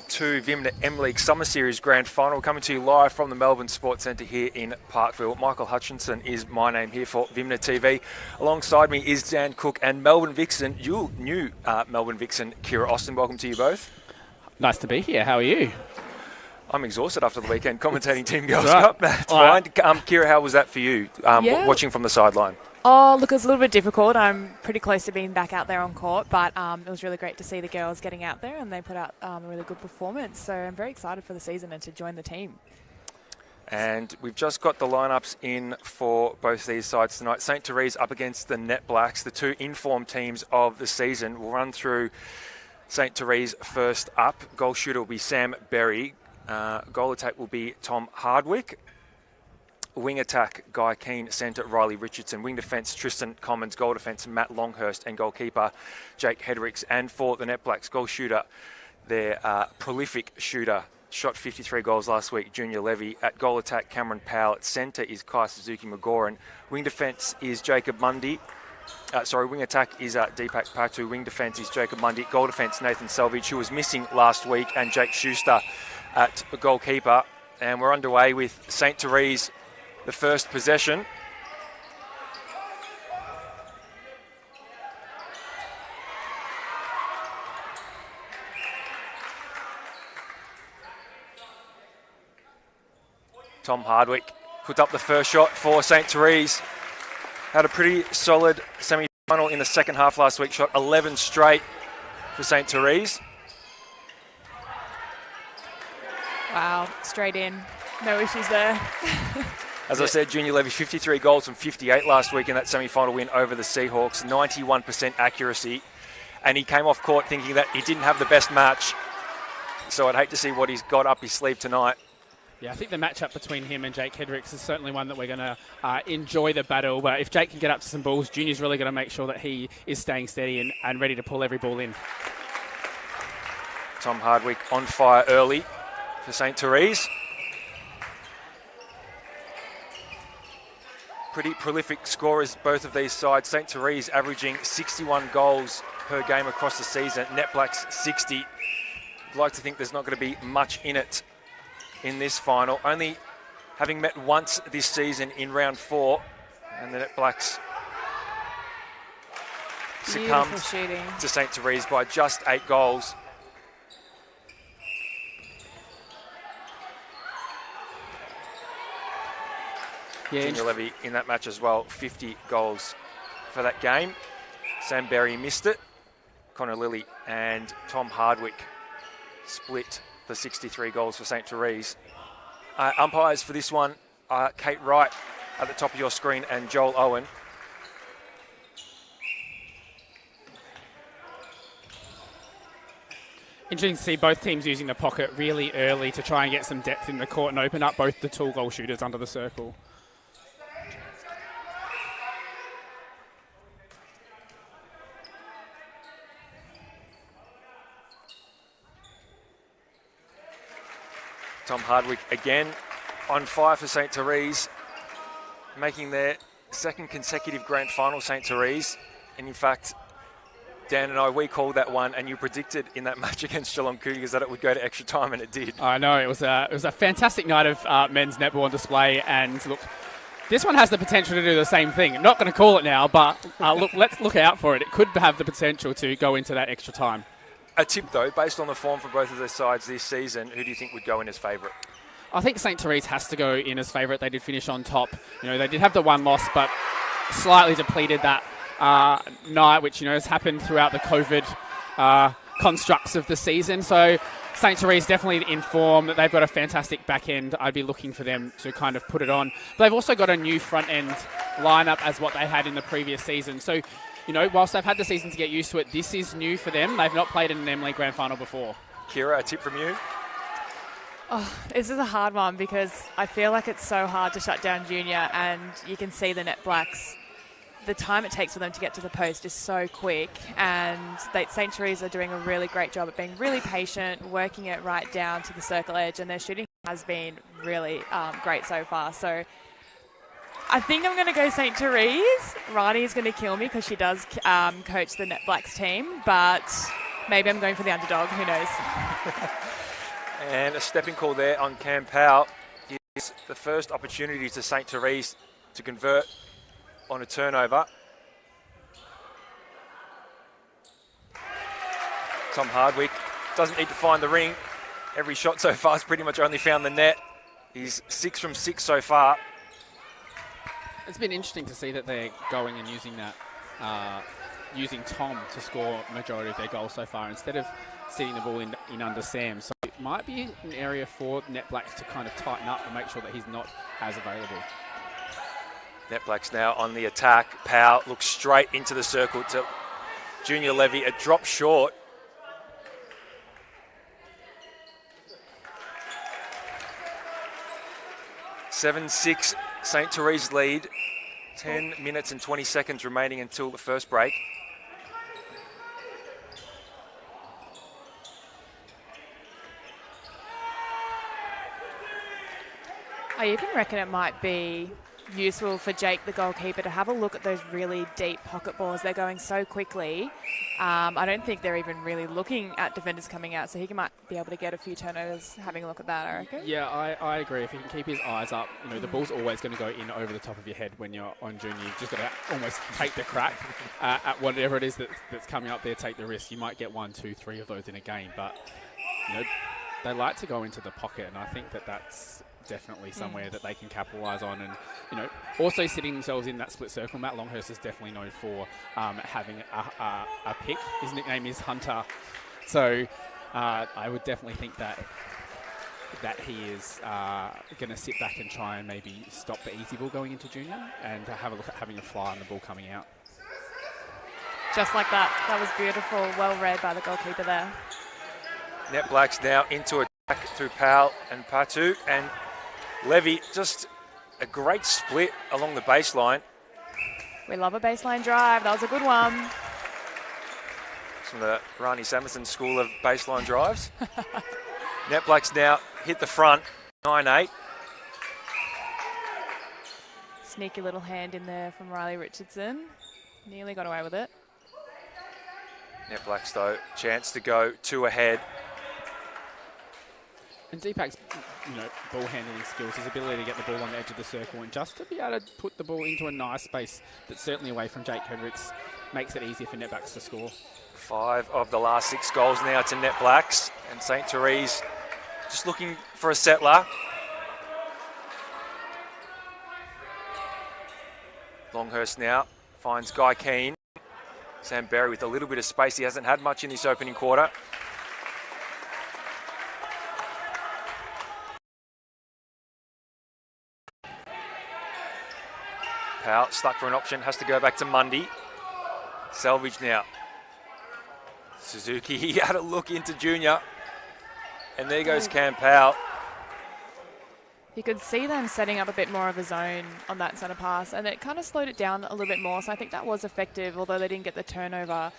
VMMNA MLeague Summer Series Grand Final, coming to you live from the Melbourne Sports Centre here in Parkville. Michael Hutchinson is my name here for VMMNA TV. Alongside me is Dan Cook and Melbourne Vixen, new Melbourne Vixen, Kira Austin. Welcome to you both. Nice to be here. How are you? I'm exhausted after the weekend commentating Team Girls Cup. That's fine. Kira, how was that for you, watching from the sideline? Oh, look, it was a little bit difficult. I'm pretty close to being back out there on court, but it was really great to see the girls getting out there, and they put out a really good performance. So I'm very excited for the season and to join the team. And we've just got the lineups in for both these sides tonight. St. Therese up against the Netblacks, the two informed teams of the season. We'll run through St. Therese first up. Goal shooter will be Sam Berry. Goal attack will be Tom Hardwick. Wing attack, Guy Keane. Centre, Riley Richardson. Wing defence, Tristan Commons. Goal defence, Matt Longhurst. And goalkeeper, Jake Hedricks. And for the Netblacks, goal shooter, their prolific shooter, shot 53 goals last week, Junior Levy. At goal attack, Cameron Powell. At centre is Kai Suzuki-Magoran. Wing defence is Jacob Mundy. Wing attack is Deepak Patu. Wing defence is Jacob Mundy. Goal defence, Nathan Selvage, who was missing last week, and Jake Schuster at goalkeeper. And we're underway with St. Therese, the first possession. Tom Hardwick put up the first shot for St. Therese. Had a pretty solid semi-final in the second half last week. Shot 11 straight for St. Therese. Wow, straight in. No issues there. As I said, Junior Levy, 53 goals from 58 last week in that semi-final win over the Seahawks, 91% accuracy. And he came off court thinking that he didn't have the best match. So I'd hate to see what he's got up his sleeve tonight. Yeah, I think the matchup between him and Jake Hedricks is certainly one that we're going to enjoy the battle. But if Jake can get up to some balls, Junior's really going to make sure that he is staying steady and ready to pull every ball in. Tom Hardwick on fire early for St. Therese. Pretty prolific scorers, both of these sides. St. Therese averaging 61 goals per game across the season. Netblacks 60. I'd like to think there's not going to be much in it in this final. Only having met once this season in round 4, and the Netblacks succumbed to St. Therese by just 8 goals. Yeah, Junior Levy in that match as well, 50 goals for that game. Sam Berry missed it. Connor Lilly and Tom Hardwick split the 63 goals for St. Therese. Umpires for this one are Kate Wright at the top of your screen and Joel Owen. Interesting to see both teams using the pocket really early to try and get some depth in the court and open up both the tall goal shooters under the circle. Tom Hardwick again on fire for St. Therese, making their second consecutive grand final, St. Therese. And in fact, Dan and I, we called that one, and you predicted in that match against Geelong Cougars that it would go to extra time, and it did. I know, it was a fantastic night of men's netball on display, and look, this one has the potential to do the same thing. Not going to call it now, but look, let's look out for it. It could have the potential to go into that extra time. A tip, though, based on the form for both of their sides this season, who do you think would go in as favourite? I think St. Therese has to go in as favourite. They did finish on top. You know, they did have the one loss, but slightly depleted that night, which, you know, has happened throughout the COVID constructs of the season. So St. Therese definitely in form. They've got a fantastic back end. I'd be looking for them to kind of put it on. But they've also got a new front end lineup as what they had in the previous season. So, you know, whilst they've had the season to get used to it, this is new for them. They've not played in an MLeague Grand Final before. Kira, a tip from you? Oh, this is a hard one because I feel like it's so hard to shut down Junior, and you can see the Netblacks. The time it takes for them to get to the post is so quick, and St. Therese are doing a really great job at being really patient, working it right down to the circle edge, and their shooting has been really great so far. So I think I'm going to go St. Therese. Rani's going to kill me because she does coach the Netblacks team, but maybe I'm going for the underdog. Who knows? And a stepping call there on Cam Powell gives the first opportunity to St. Therese to convert on a turnover. Tom Hardwick doesn't need to find the ring. Every shot so far has pretty much only found the net. He's 6 from 6 so far. It's been interesting to see that they're going and using that, using Tom to score majority of their goals so far instead of sitting the ball in under Sam. So it might be an area for Netblacks to kind of tighten up and make sure that he's not as available. Netblacks now on the attack. Powell looks straight into the circle to Junior Levy. A drop short. (7-6) St. Therese lead. 10 minutes and 20 seconds remaining until the first break. I even reckon it might be useful for Jake, the goalkeeper, to have a look at those really deep pocket balls. They're going so quickly. I don't think they're even really looking at defenders coming out, so he might be able to get a few turnovers having a look at that, I reckon. Yeah, I agree. If he can keep his eyes up, you know, the ball's always going to go in over the top of your head when you're on junior. You've just got to almost take the crack at whatever it is that's coming up there, take the risk. You might get 1, 2, 3 of those in a game, but you know, they like to go into the pocket, and I think that's definitely somewhere that they can capitalise on, and you know, also sitting themselves in that split circle. Matt Longhurst is definitely known for having a pick. His nickname is Hunter, so I would definitely think that he is going to sit back and try and maybe stop the easy ball going into junior and have a look at having a fly on the ball coming out. Just like that. That was beautiful. Well read by the goalkeeper there. Netblacks now into attack through Powell and Patu, and Levy, just a great split along the baseline. We love a baseline drive. That was a good one. It's from the Rani Samuelson School of Baseline Drives. Netblacks now hit the front, 9-8. Sneaky little hand in there from Riley Richardson. Nearly got away with it. Netblacks, though, chance to go 2 ahead. And Deepak's, you know, ball handling skills, his ability to get the ball on the edge of the circle and just to be able to put the ball into a nice space that's certainly away from Jake Hendricks makes it easier for Netblacks to score. 5 of the last 6 goals now to Netblacks, and St. Therese just looking for a settler. Longhurst now finds Guy Keane. Sam Berry with a little bit of space. He hasn't had much in this opening quarter. Powell stuck for an option, has to go back to Mundy. Salvage now. Suzuki, he had a look into junior. And there goes Cam Powell. You could see them setting up a bit more of a zone on that centre pass, and it kind of slowed it down a little bit more, so I think that was effective, although they didn't get the turnover.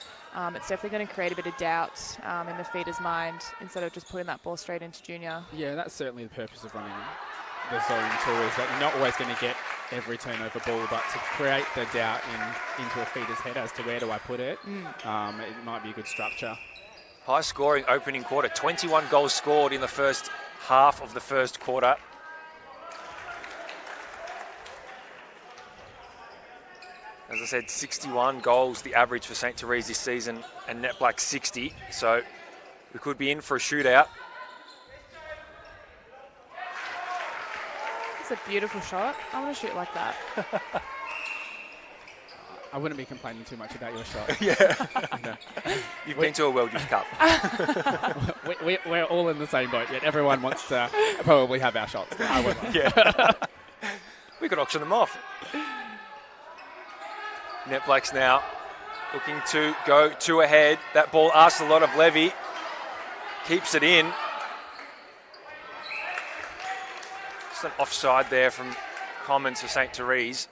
It's definitely going to create a bit of doubt in the feeder's mind instead of just putting that ball straight into junior. Yeah, that's certainly the purpose of running the zone too, is that you're not always going to get every turnover ball, but to create the doubt into a feeder's head as to where do I put it, it might be a good structure. High scoring opening quarter, 21 goals scored in the first half of the first quarter. As I said, 61 goals the average for St. Therese this season, and Netblacks 60, so we could be in for a shootout. It's a beautiful shot. I want to shoot like that. I wouldn't be complaining too much about your shot. Yeah. No. You've been to a World Youth Cup. We're all in the same boat, yet everyone wants to probably have our shots. I wouldn't. Yeah. We could auction them off. Netblacks now looking to go 2 ahead. That ball asks a lot of Levy. Keeps it in. Just an offside there from Commons for St. Therese.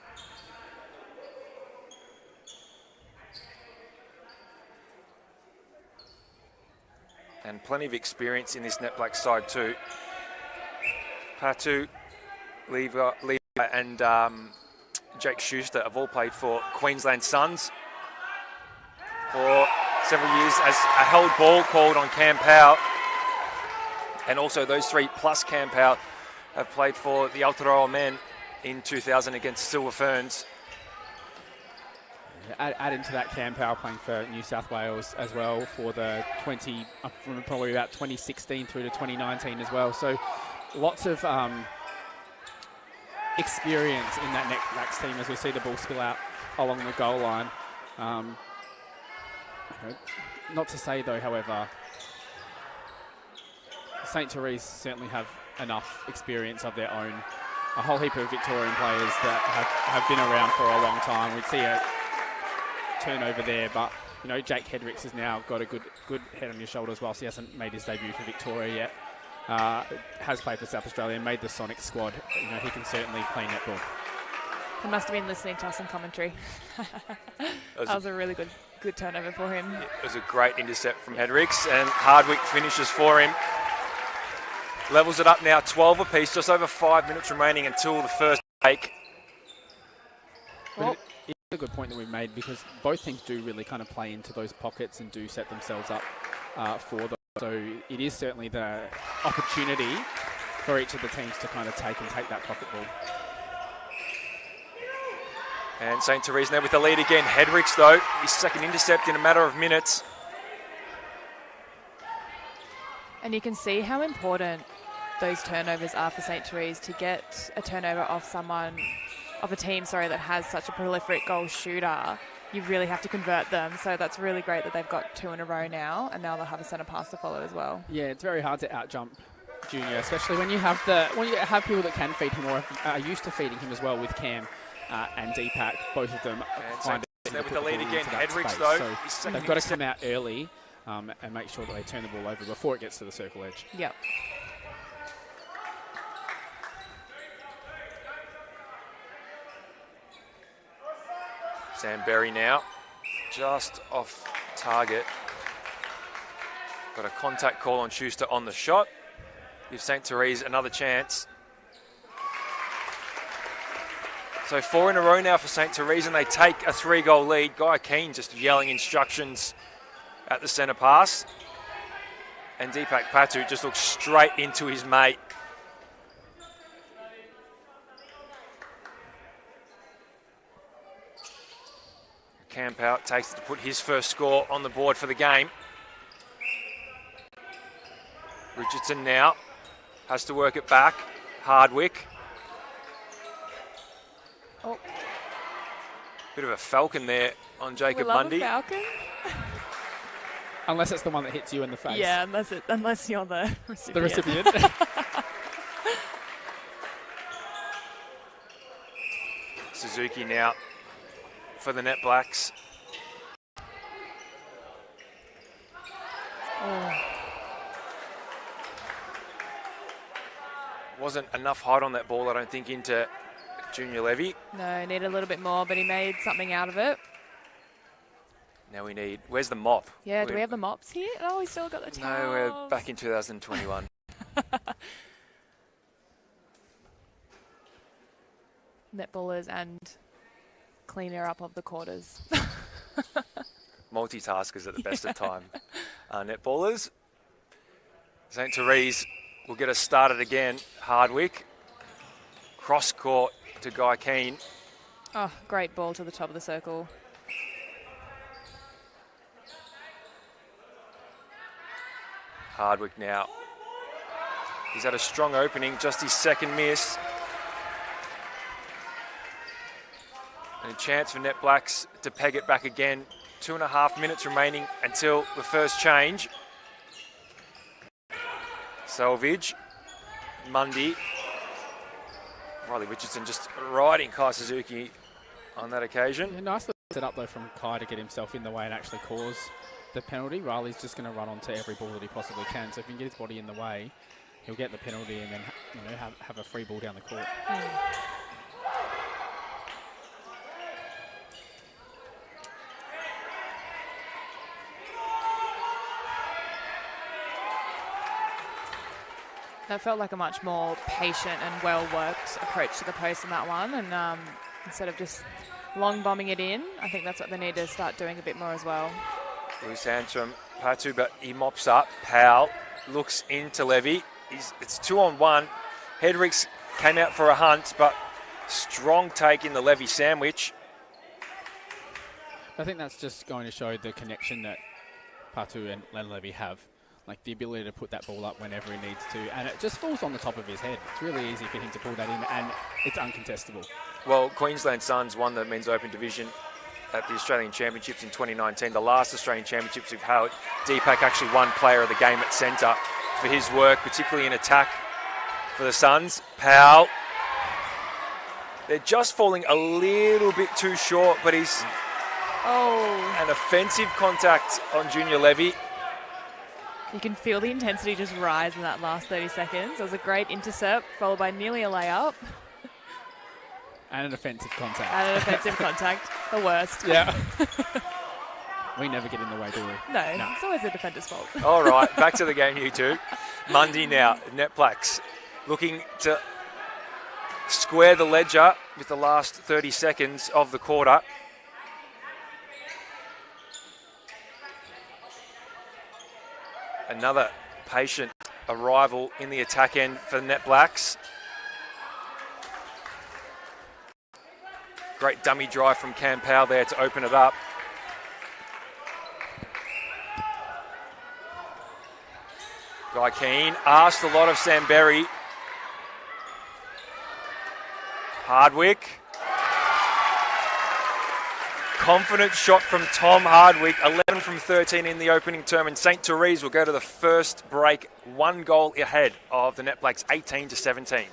And plenty of experience in this Netblacks side too. Patu, Lever and Jake Schuster have all played for Queensland Suns for several years, as a held ball called on Cam Powell. And also those three plus Cam Powell have played for the Aotearoa men in 2000 against Silver Ferns. Add into that Cam Powell playing for New South Wales as well for the from probably about 2016 through to 2019 as well. So lots of experience in that Netblacks team as we see the ball spill out along the goal line. Not to say though, however, St. Therese certainly have enough experience of their own. A whole heap of Victorian players that have been around for a long time. We'd see a turnover there, but you know, Jake Hedricks has now got a good head on his shoulders whilst he hasn't made his debut for Victoria yet. Has played for South Australia and made the Sonic squad. You know, he can certainly play netball. He must have been listening to us in commentary. That was a really good turnover for him. It was a great intercept from Hedricks, and Hardwick finishes for him. Levels it up now, 12 apiece, just over 5 minutes remaining until the first break. Well, it's a good point that we've made because both teams do really kind of play into those pockets and do set themselves up for them. So it is certainly the opportunity for each of the teams to kind of take that pocket ball. And St. Therese now with the lead again. Hedricks, though, his second intercept in a matter of minutes. And you can see how important those turnovers are for St. Therese to get a turnover off a team that has such a prolific goal shooter. You really have to convert them. So that's really great that they've got 2 in a row now, and now they'll have a centre pass to follow as well. Yeah, it's very hard to outjump Junior, especially when you have people that can feed him or are used to feeding him as well with Cam and Deepak. Both of them find it with the lead again. Hedricks, though, so they've got to come out early and make sure that they turn the ball over before it gets to the circle edge. Yep. Sam Berry now, just off target. Got a contact call on Schuster on the shot. Gives St. Therese another chance. So 4 in a row now for St. Therese, and they take a 3-goal lead. Guy Keane just yelling instructions at the centre pass. And Deepak Patu just looks straight into his mate. Camp out, takes it to put his first score on the board for the game. Richardson now has to work it back. Hardwick. Oh. Bit of a falcon there on Jacob we love Mundy. A falcon. Unless it's the one that hits you in the face. Yeah, unless you're the recipient. The recipient. Suzuki now for the Netblacks. Oh. Wasn't enough height on that ball, I don't think, into Junior Levy. No, need a little bit more, but he made something out of it. Now we need, where's the mop? Yeah, do we have the mops here? Oh, we still got the towels. No, we're back in 2021. Netballers and cleaner up of the quarters. Multitaskers at the best of time. Netballers. St. Therese will get us started again. Hardwick. Cross court to Guy Keane. Oh, great ball to the top of the circle. Hardwick now. He's had a strong opening, just his second miss. And a chance for Netblacks to peg it back again. 2.5 minutes remaining until the first change. Selvage, Mundy. Riley Richardson just riding Kai Suzuki on that occasion. Yeah, nice little set up though from Kai to get himself in the way and actually cause the penalty. Riley's just going to run onto every ball that he possibly can. So if he can get his body in the way, he'll get the penalty and then have a free ball down the court. That felt like a much more patient and well-worked approach to the post in that one. And instead of just long bombing it in, I think that's what they need to start doing a bit more as well. Loose hands from Patu, but he mops up. Powell looks into Levy. It's 2-on-1. Hedricks came out for a hunt, but strong take in the Levy sandwich. I think that's just going to show the connection that Patu and Levy have. Like the ability to put that ball up whenever he needs to. And it just falls on the top of his head. It's really easy for him to pull that in, and it's uncontestable. Well, Queensland Suns won the men's open division at the Australian Championships in 2019. The last Australian Championships we've held, Deepak actually won player of the game at centre for his work, particularly in attack for the Suns. Powell. They're just falling a little bit too short, but he's an offensive contact on Junior Levy. You can feel the intensity just rise in that last 30 seconds. It was a great intercept, followed by nearly a layup. And an offensive contact. And an offensive contact. The worst. Yeah. We never get in the way, do we? No, it's always the defender's fault. All right, back to the game, you two. Mundy now, Netblacks looking to square the ledger with the last 30 seconds of the quarter. Another patient arrival in the attack end for the Netblacks. Great dummy drive from Cam Powell there to open it up. Guy Keane asked a lot of Sam Berry. Hardwick. Confident shot from Tom Hardwick, 11 from 13 in the opening term, and St. Therese will go to the first break, 1 goal ahead of the Netblacks, 18-17.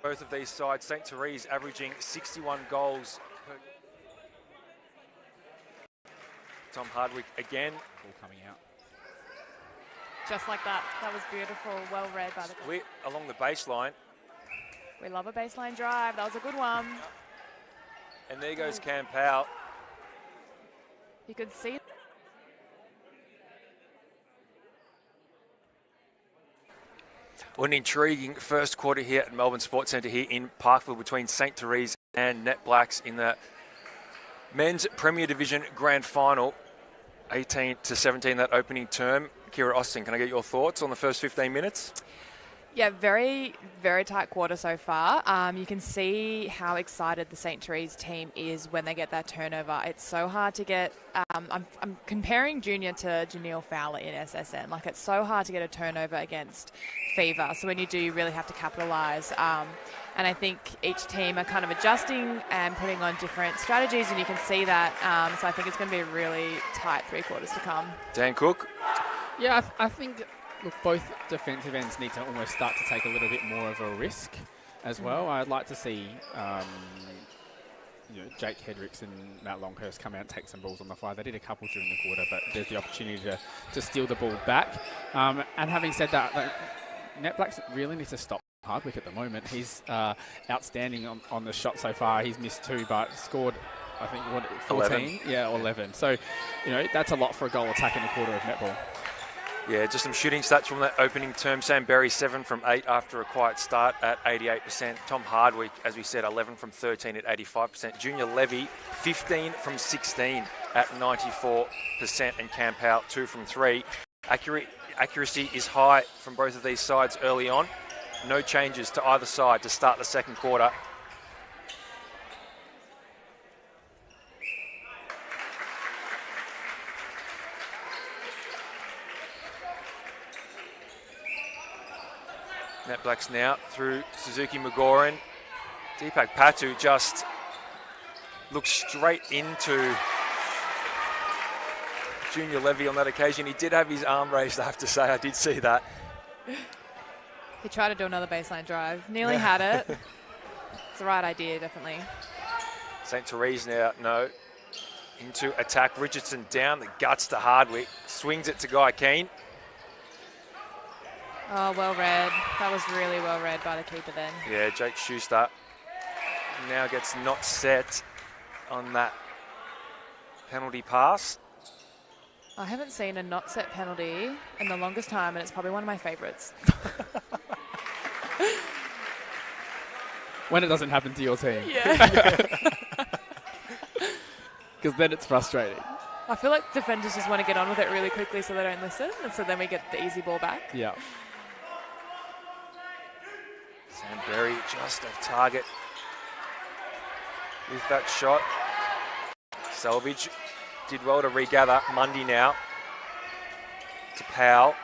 Both of these sides, St. Therese averaging 61 goals per. Tom Hardwick again. Ball coming out. Just like that. That was beautiful. Well read by the goal. Split along the baseline. We love a baseline drive. That was a good one. And there goes Cam Powell. You could see. Well, an intriguing first quarter here at Melbourne Sports Centre here in Parkville between St. Therese and Netblacks in the Men's Premier Division Grand Final. 18-17 that opening term. Kira Austin, can I get your thoughts on the first 15 minutes? Yeah, very, very tight quarter so far. You can see how excited the St. Therese team is when they get that turnover. It's so hard to get. I'm comparing Junior to Janelle Fowler in SSN. Like, it's so hard to get a turnover against Fever. So when you do, you really have to capitalise. And I think each team are kind of adjusting and putting on different strategies, and you can see that. So I think it's going to be a really tight 3 quarters to come. Dan Cook? Yeah, I think. Look, both defensive ends need to almost start to take a little bit more of a risk as well. I'd like to see Jake Hedricks and Matt Longhurst come out and take some balls on the fly. They did a couple during the quarter, but there's the opportunity to steal the ball back. And having said that, Netblacks really needs to stop Hardwick at the moment. He's outstanding on the shot so far. He's missed 2, but scored I think, 14? 11. Yeah, or 11. So, that's a lot for a goal attack in a quarter of netball. Yeah, just some shooting stats from that opening term. Sam Berry, 7 from 8 after a quiet start at 88%. Tom Hardwick, as we said, 11 from 13 at 85%. Junior Levy, 15 from 16 at 94%. And Cam Powell, 2 from 3. Accuracy is high from both of these sides early on. No changes to either side to start the second quarter. Netblacks now through Suzuki Magoran. Deepak Patu just looks straight into Junior Levy on that occasion. He did have his arm raised, I have to say. I did see that. He tried to do another baseline drive. Nearly had it. It's the right idea, definitely. St. Therese now, no. Into attack. Richardson down the guts to Hardwick. Swings it to Guy Keane. Oh, well read. That was really well read by the keeper then. Yeah, Jake Schuster now gets not set on that penalty pass. I haven't seen a not set penalty in the longest time, and it's probably one of my favourites. When it doesn't happen to your team. Yeah. Because then it's frustrating. I feel like defenders just want to get on with it really quickly so they don't listen, and so then we get the easy ball back. Yeah. Sam Berry just off target with that shot. Selvage did well to regather. Mundy now to Powell.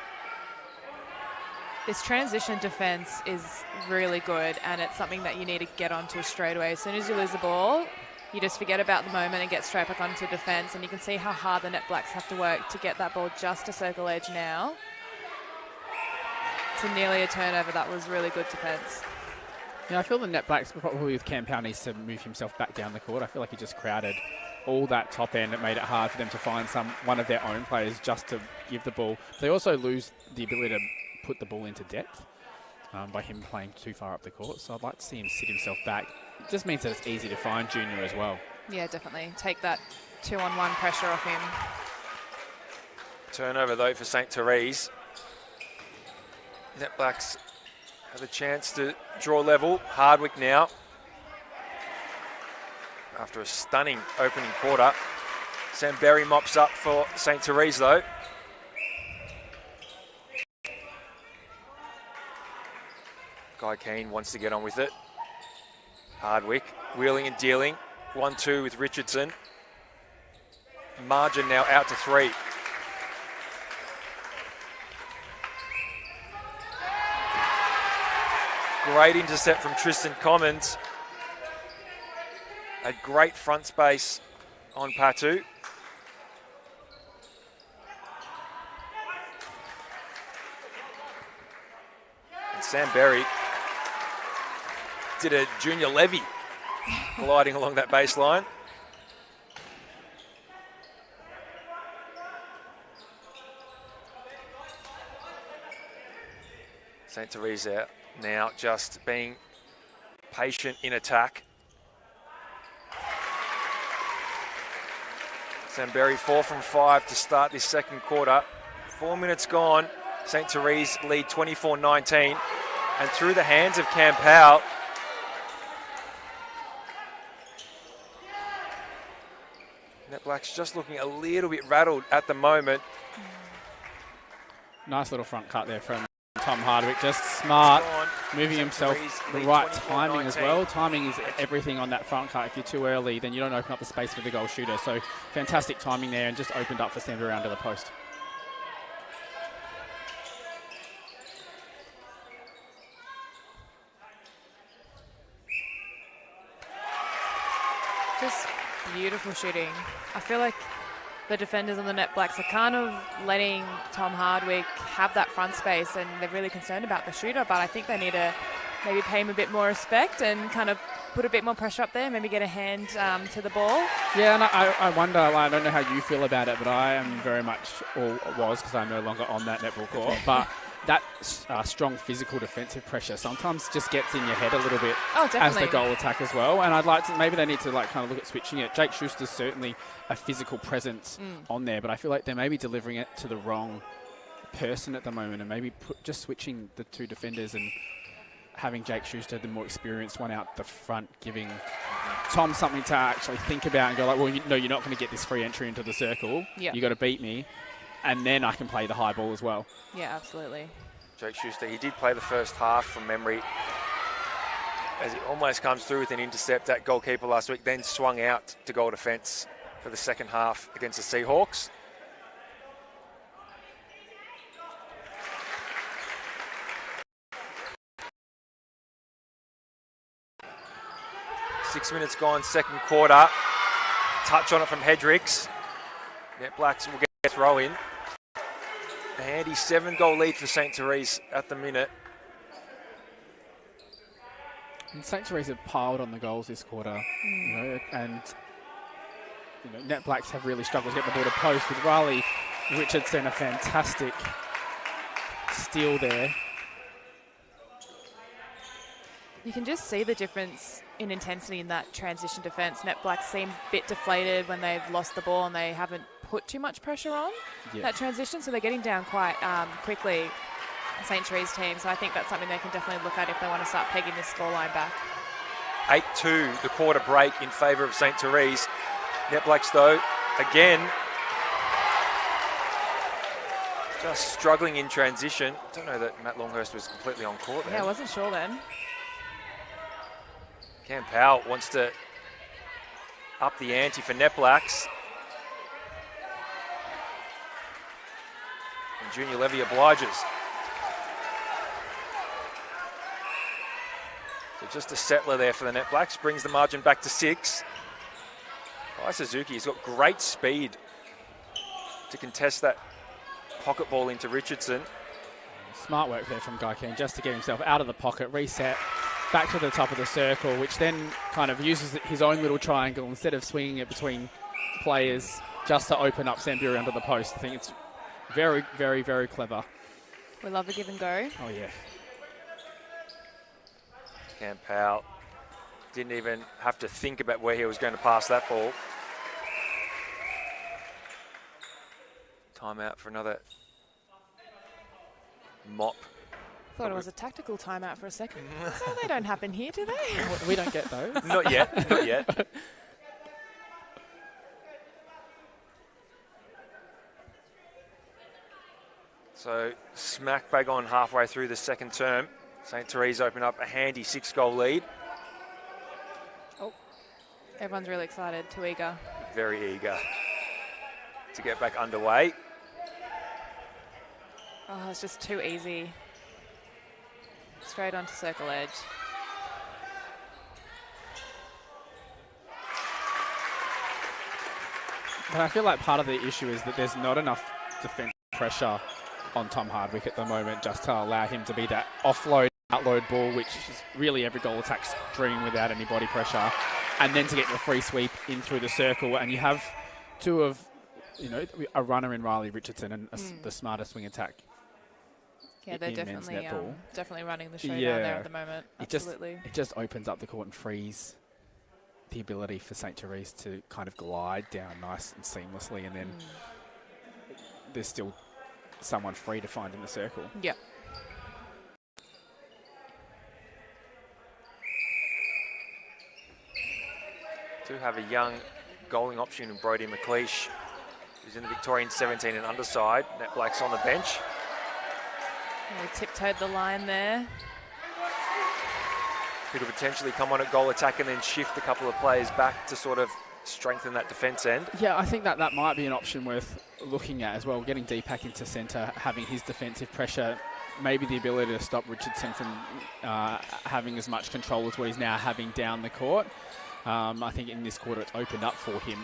This transition defence is really good, and it's something that you need to get onto straight away. As soon as you lose the ball, you just forget about the moment and get straight back onto defence, and you can see how hard the Netblacks have to work to get that ball just to circle edge now. To nearly a turnover, that was really good defence. Yeah, I feel the Netblacks, probably with Cam Powell, needs to move himself back down the court. I feel like he just crowded all that top end. It made it hard for them to find one of their own players just to give the ball. They also lose the ability to put the ball into depth by him playing too far up the court. So I'd like to see him sit himself back. It just means that it's easy to find Junior as well. Yeah, definitely. Take that 2-on-1 pressure off him. Turnover though for St. Therese. Netblacks have a chance to draw level. Hardwick now. After a stunning opening quarter. Sam Berry mops up for St. Therese though. Guy Keane wants to get on with it. Hardwick wheeling and dealing. 1-2 with Richardson. Margin now out to 3. Great intercept from Tristan Commons. A great front space on Patu. And Sam Berry did a Junior Levy gliding along that baseline. St. Therese out now, just being patient in attack. Sam Berry 4 from 5 to start this second quarter. 4 minutes gone. St. Therese lead 24-19. And through the hands of Cam Powell. Netblacks just looking a little bit rattled at the moment. Nice little front cut there from Tom Hardwick. Just smart, moving himself the right timing as well. Timing is everything on that front cut. If you're too early, then you don't open up the space for the goal shooter. So fantastic timing there, and just opened up for Sam around to the post. Just beautiful shooting. I feel like the defenders on the Netblacks are kind of letting Tom Hardwick have that front space, and they're really concerned about the shooter, but I think they need to maybe pay him a bit more respect and kind of put a bit more pressure up there, maybe get a hand to the ball. Yeah, and I wonder, I don't know how you feel about it, but I am very much, or was, because I'm no longer on that netball court, but that strong physical defensive pressure sometimes just gets in your head a little bit Oh, as the goal attack as well. And I'd like to, maybe they need to like kind of look at switching it. Jake Schuster's certainly a physical presence on there, but I feel like they're maybe delivering it to the wrong person at the moment, and maybe just switching the two defenders and having Jake Schuster, the more experienced one, out the front, giving Tom something to actually think about and go like, well, no, you're not going to get this free entry into the circle. Yep. You got to beat me, and then I can play the high ball as well. Yeah, absolutely. Jake Schuster, he did play the first half from memory as he almost comes through with an intercept at goalkeeper last week, then swung out to goal defence for the second half against the Seahawks. Six minutes gone, second quarter. Touch on it from Hedricks. Netblacks will get a throw in. A handy 7-goal lead for St. Therese at the minute. And St. Therese have piled on the goals this quarter, you know, and Netblacks have really struggled to get the ball to post with Riley Richardson, a fantastic steal there. You can just see the difference in intensity in that transition defence. Netblacks seem a bit deflated when they've lost the ball and they haven't put too much pressure on that transition, so they're getting down quite quickly, St. Therese team. So I think that's something they can definitely look at if they want to start pegging this scoreline back. 8-2, the quarter break in favour of St. Therese. Netblacks, though, again, just struggling in transition. Don't know that Matt Longhurst was completely on court there. Yeah, I wasn't sure then. Cam Powell wants to up the ante for Netblacks. And Junior Levy obliges. So just a settler there for the Netblacks, brings the margin back to 6. Kai Suzuki has got great speed to contest that pocket ball into Richardson. Smart work there from Guy Keane just to get himself out of the pocket, reset, back to the top of the circle, which then kind of uses his own little triangle instead of swinging it between players just to open up Samburi under the post. I think it's very, very, very clever. We love a give and go. Oh, yeah. Cam Powell didn't even have to think about where he was going to pass that ball. Timeout for another mop. Thought it was a tactical timeout for a second. So they don't happen here, do they? We don't get those. Not yet, not yet. So smack bang on halfway through the second term. St. Therese open up a handy 6-goal lead. Oh, everyone's really excited, too eager. Very eager to get back underway. Oh, it's just too easy. Straight onto circle edge. But I feel like part of the issue is that there's not enough defensive pressure on Tom Hardwick at the moment just to allow him to be that offload, outload ball, which is really every goal attack's dream without any body pressure, and then to get the free sweep in through the circle. And you have two of, a runner in Riley Richardson and the smarter swing attack. Yeah, they're definitely running the show down there at the moment. Absolutely. It just opens up the court and frees the ability for St. Therese to kind of glide down nice and seamlessly, and then there's still someone free to find in the circle. Yeah. Do have a young goaling option in Brodie McLeish, who's in the Victorian 17 and underside. Netblacks on the bench. They tiptoed the line there. Could have potentially come on at goal attack and then shift a couple of players back to sort of strengthen that defence end. Yeah, I think that might be an option worth looking at as well. Getting Deepak into centre, having his defensive pressure, maybe the ability to stop Richardson from having as much control as what he's now having down the court. I think in this quarter it's opened up for him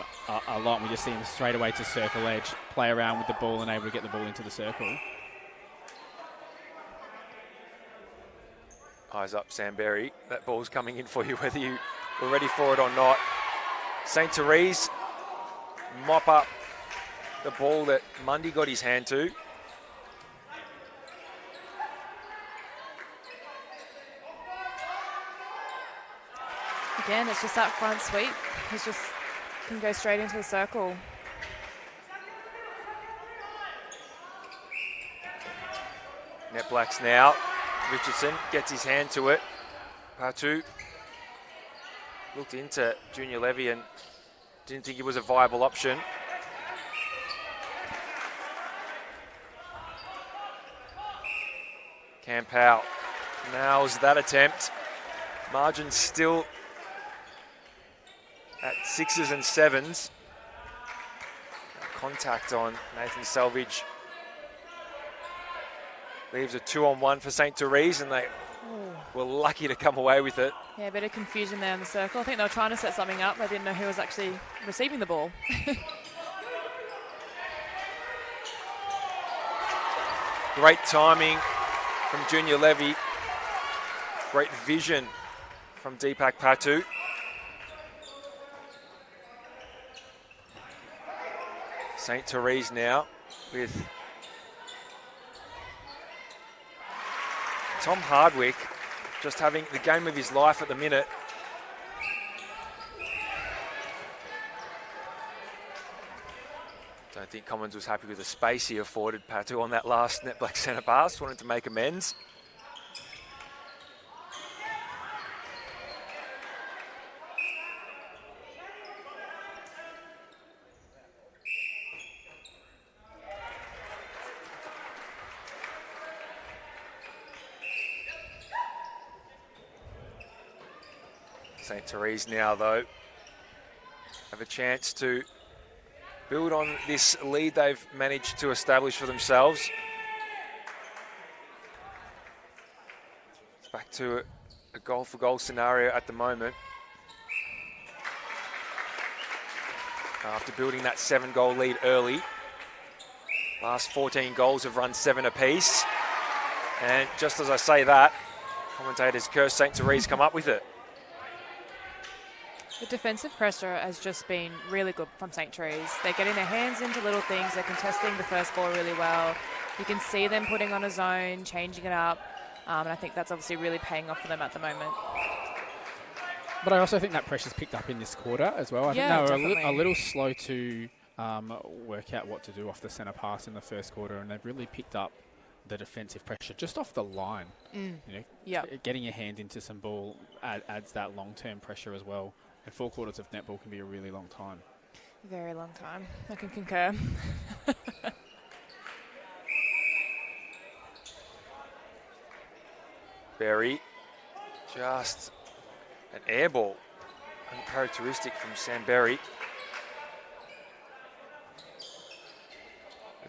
a lot. We just see him straight away to circle edge, play around with the ball and able to get the ball into the circle. Eyes up, Samberry. That ball's coming in for you, whether you were ready for it or not. St. Therese mop up the ball that Mundy got his hand to. Again, it's just that front sweep. He's just can go straight into the circle. Netblacks now. Richardson gets his hand to it. Patu looked into Junior Levy and didn't think it was a viable option. Campau nails that attempt. Margin still at 6s and 7s. Contact on Nathan Selvage. Leaves a 2-on-1 for St. Therese, and they were lucky to come away with it. Yeah, a bit of confusion there in the circle. I think they were trying to set something up. They didn't know who was actually receiving the ball. Great timing from Junior Levy. Great vision from Deepak Patu. St. Therese now with Tom Hardwick just having the game of his life at the minute. Don't think Commons was happy with the space he afforded Patu on that last Netblack centre pass. Wanted to make amends. St. Therese now, though, have a chance to build on this lead they've managed to establish for themselves. It's back to a goal-for-goal scenario at the moment. After building that 7-goal lead early. Last 14 goals have run 7 apiece. And just as I say that, commentators curse St. Therese come up with it. The defensive pressure has just been really good from St. Therese. They're getting their hands into little things. They're contesting the first ball really well. You can see them putting on a zone, changing it up. And I think that's obviously really paying off for them at the moment. But I also think that pressure's picked up in this quarter as well. I think they were a little slow to work out what to do off the centre pass in the first quarter, and they've really picked up the defensive pressure just off the line. You know, getting your hand into some ball adds that long-term pressure as well. And 4 quarters of netball can be a really long time. Very long time. I can concur. Berry, just an air ball, uncharacteristic from Sam Berry.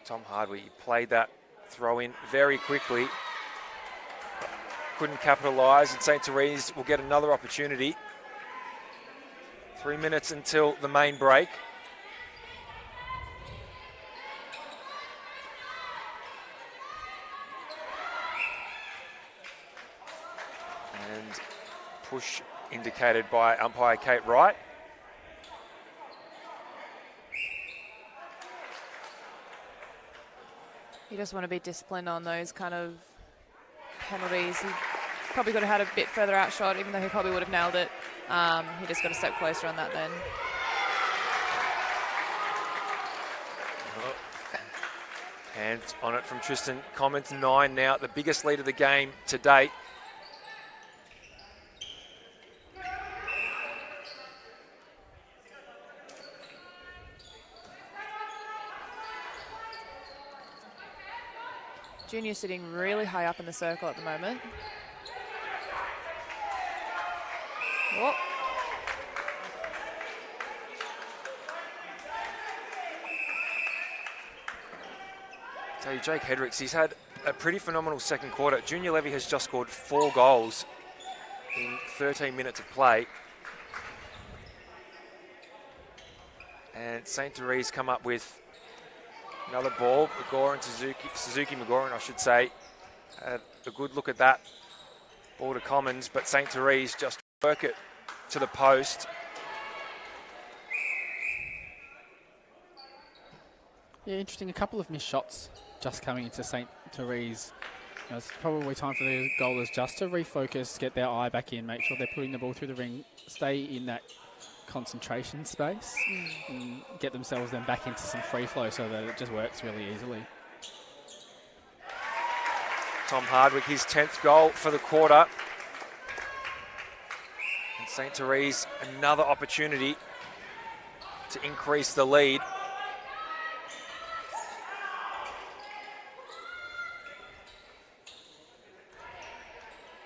Tom Hardwick played that throw in very quickly. Couldn't capitalise, and St. Therese will get another opportunity. 3 minutes until the main break. And push indicated by umpire Kate Wright. You just want to be disciplined on those kind of penalties. He probably could have had a bit further out shot, even though he probably would have nailed it. He just got a step closer on that then. Hands on it from Tristan Commons, 9 now, the biggest lead of the game to date. Junior sitting really high up in the circle at the moment. Whoop. Tell you, Jake Hedricks, he's had a pretty phenomenal second quarter. Junior Levy has just scored 4 goals in 13 minutes of play. And St. Therese come up with another ball. Suzuki Magoran, I should say. A good look at that ball to Commons, but St. Therese just work it to the post. Yeah, interesting. A couple of missed shots just coming into St. Therese It's probably time for the goalers just to refocus, get their eye back in, make sure they're putting the ball through the ring, stay in that concentration space, and get themselves then back into some free flow so that it just works really easily. Tom Hardwick, his 10th goal for the quarter. And St. Therese, another opportunity to increase the lead.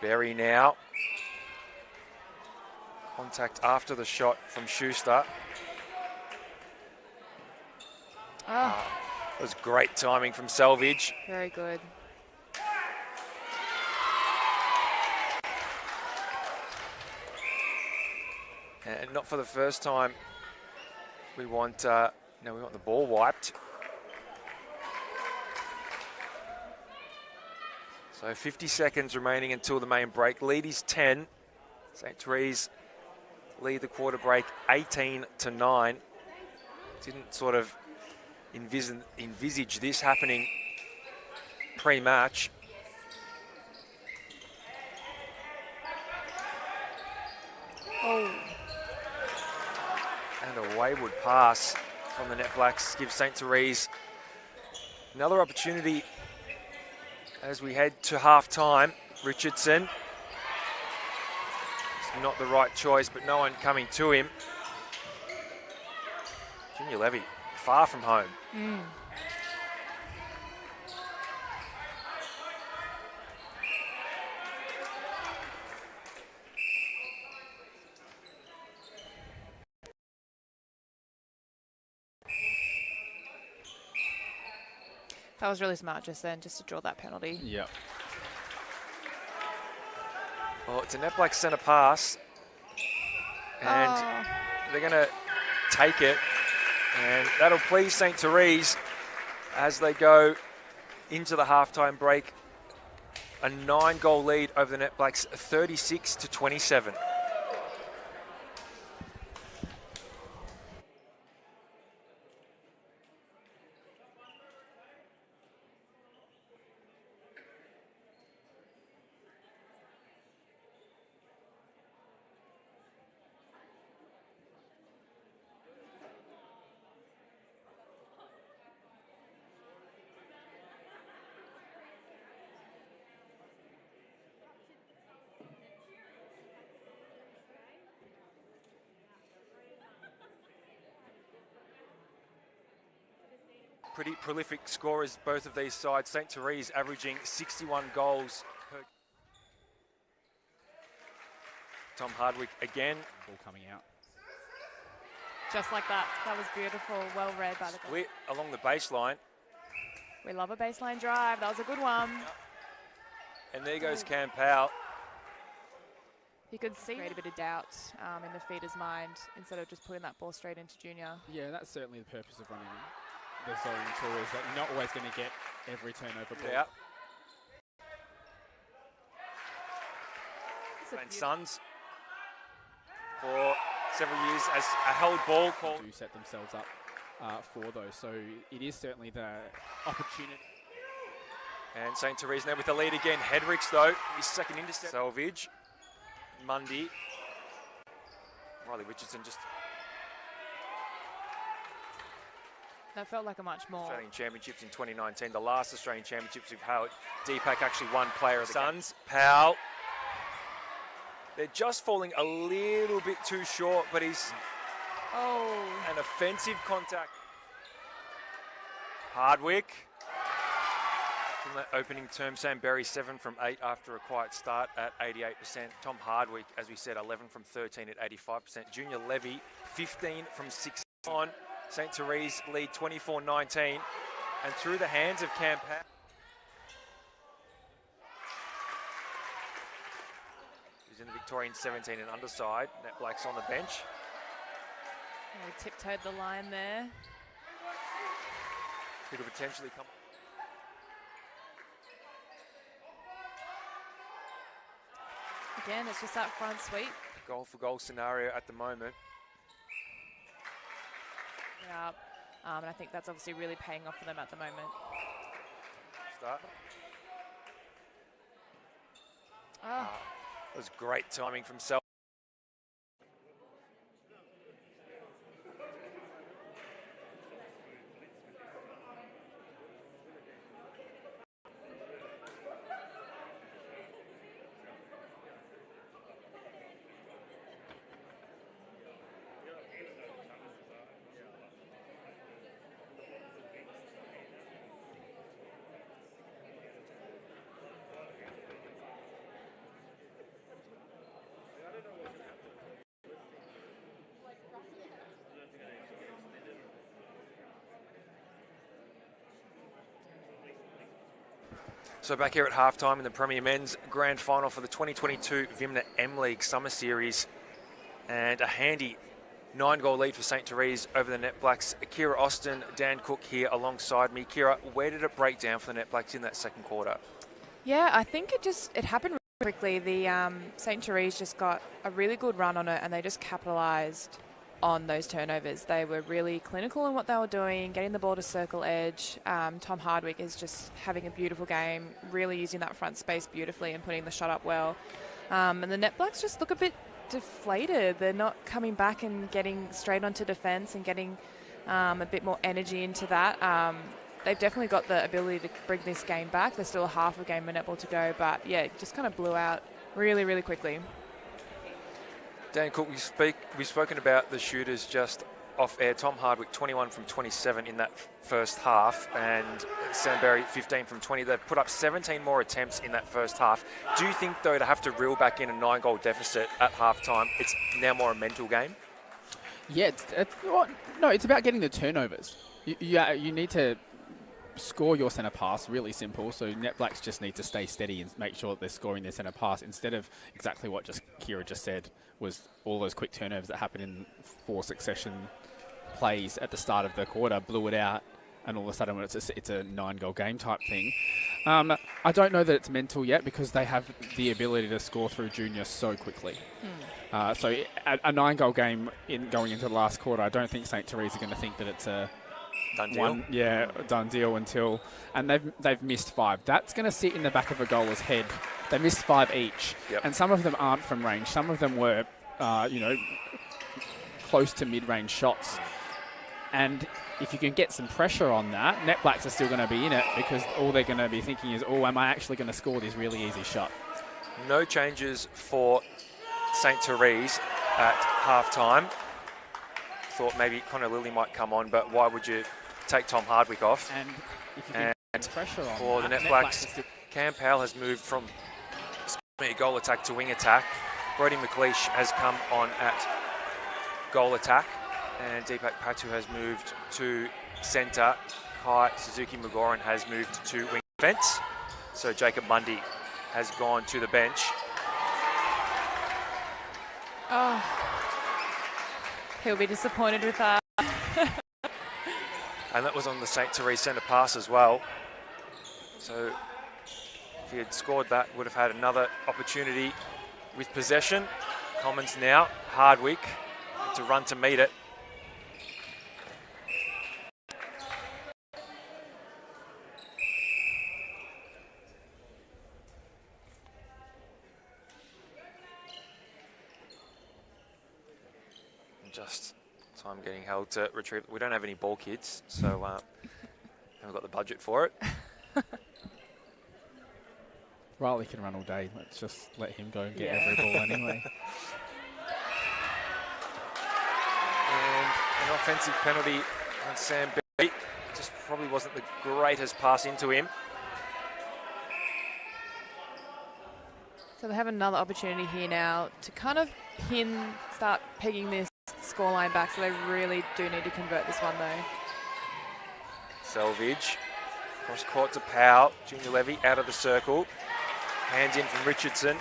Berry now. Contact after the shot from Schuster. It was great timing from Selvage. Very good. And not for the first time. We want the ball wiped. So 50 seconds remaining until the main break. Lead is 10. St. Therese lead the quarter break 18-9. Didn't sort of envisage this happening pre-match. Oh. And a wayward pass from the Netblacks gives St. Therese another opportunity as we head to half-time. Richardson, it's not the right choice, but no one coming to him. Junior Levy, far from home. That was really smart just then, just to draw that penalty. Yeah. Well, it's a Netblack centre pass, and they're going to take it, and that'll please St. Therese as they go into the halftime break. A 9-goal lead over the Netblacks, 36-27. Pretty prolific scorers, both of these sides. St. Therese averaging 61 goals per. Tom Hardwick again. Ball coming out. Just like that. That was beautiful. Well read by the goal. Split along the baseline. We love a baseline drive. That was a good one. And there goes Cam Powell. You could see a bit of doubt in the feeder's mind instead of just putting that ball straight into Junior. Yeah, that's certainly the purpose of running the zone too, is that you're not always going to get every turnover ball. Yeah. And Suns for several years as a held ball call. Do set themselves up for those, so it is certainly the opportunity. And St. Therese now with the lead again. Hedricks though, his second intercept. Selvage, Mundy, Riley Richardson just. That felt like a much more. Australian Championships in 2019, the last Australian Championships we've held. Deepak actually won player of the Suns. Powell. They're just falling a little bit too short, but he's an offensive contact. Hardwick. From that opening term, Sam Berry 7 from 8 after a quiet start at 88%. Tom Hardwick, as we said, 11 from 13 at 85%. Junior Levy, 15 from 6 on. St. Therese lead 24-19, and through the hands of Cam Powell. Who's in the Victorian 17 and underside. Netblacks on the bench. They tiptoed the line there. Could have potentially come. Again, it's just that front sweep. Goal for goal scenario at the moment. Yeah, and I think that's obviously really paying off for them at the moment. Start. It was great timing from Self. So back here at halftime in the Premier Men's Grand Final for the 2022 VMMNA MLeague Summer Series, and a handy 9-goal lead for St. Therese over the Netblacks. Kira Austin, Dan Cook here alongside me. Kira, where did it break down for the Netblacks in that second quarter? Yeah, I think it happened really quickly. The St. Therese just got a really good run on it, and they just capitalised on those turnovers. They were really clinical in what they were doing, getting the ball to circle edge. Tom Hardwick is just having a beautiful game, really using that front space beautifully and putting the shot up well. And the Netblacks just look a bit deflated. They're not coming back and getting straight onto defence and getting a bit more energy into that. They've definitely got the ability to bring this game back. There's still a half a game of netball to go, but yeah, it just kind of blew out really, really quickly. Dan Cook, we've spoken about the shooters just off air. Tom Hardwick, 21 from 27 in that first half, and Sam Berry, 15 from 20. They've put up 17 more attempts in that first half. Do you think, though, to have to reel back in a 9-goal deficit at halftime, it's now more a mental game? Yeah, no, it's about getting the turnovers. You need to score your centre pass, really simple. So Netblacks just need to stay steady and make sure that they're scoring their centre pass instead of exactly what Kira just said, was all those quick turnovers that happened in 4 succession plays at the start of the quarter, blew it out, and all of a sudden it's a 9-goal game type thing. I don't know that it's mental yet because they have the ability to score through junior so quickly. So a 9-goal game going into the last quarter, I don't think St. Therese are going to think that it's a done deal until, and they've missed 5. That's going to sit in the back of a goaler's head. They missed 5 each, and some of them aren't from range. Some of them were, close to mid-range shots. And if you can get some pressure on that, Netblacks are still going to be in it because all they're going to be thinking is, oh, am I actually going to score this really easy shot? No changes for St. Therese at halftime. Thought maybe Connor Lilly might come on, but why would you take Tom Hardwick off? And if you can get pressure on for the Netblacks, Cam Powell has moved from goal attack to wing attack. Brody McLeish has come on at goal attack, and Deepak Patu has moved to centre. Kai Suzuki Magoran has moved to wing defence. So Jacob Mundy has gone to the bench. Oh, he'll be disappointed with that. And that was on the St. Therese centre pass as well. So if he had scored that, would have had another opportunity with possession. Commons now, Hardwick to run to meet it. Just time getting held to retrieve. We don't have any ball kids, so haven't got the budget for it. Riley can run all day. Let's just let him go and get every ball anyway. And an offensive penalty on Sam Berry. Just probably wasn't the greatest pass into him. So they have another opportunity here now to kind of start pegging this scoreline back, so they really do need to convert this one though. Selvage, cross court to Powell, Junior Levy out of the circle. Hands in from Richardson.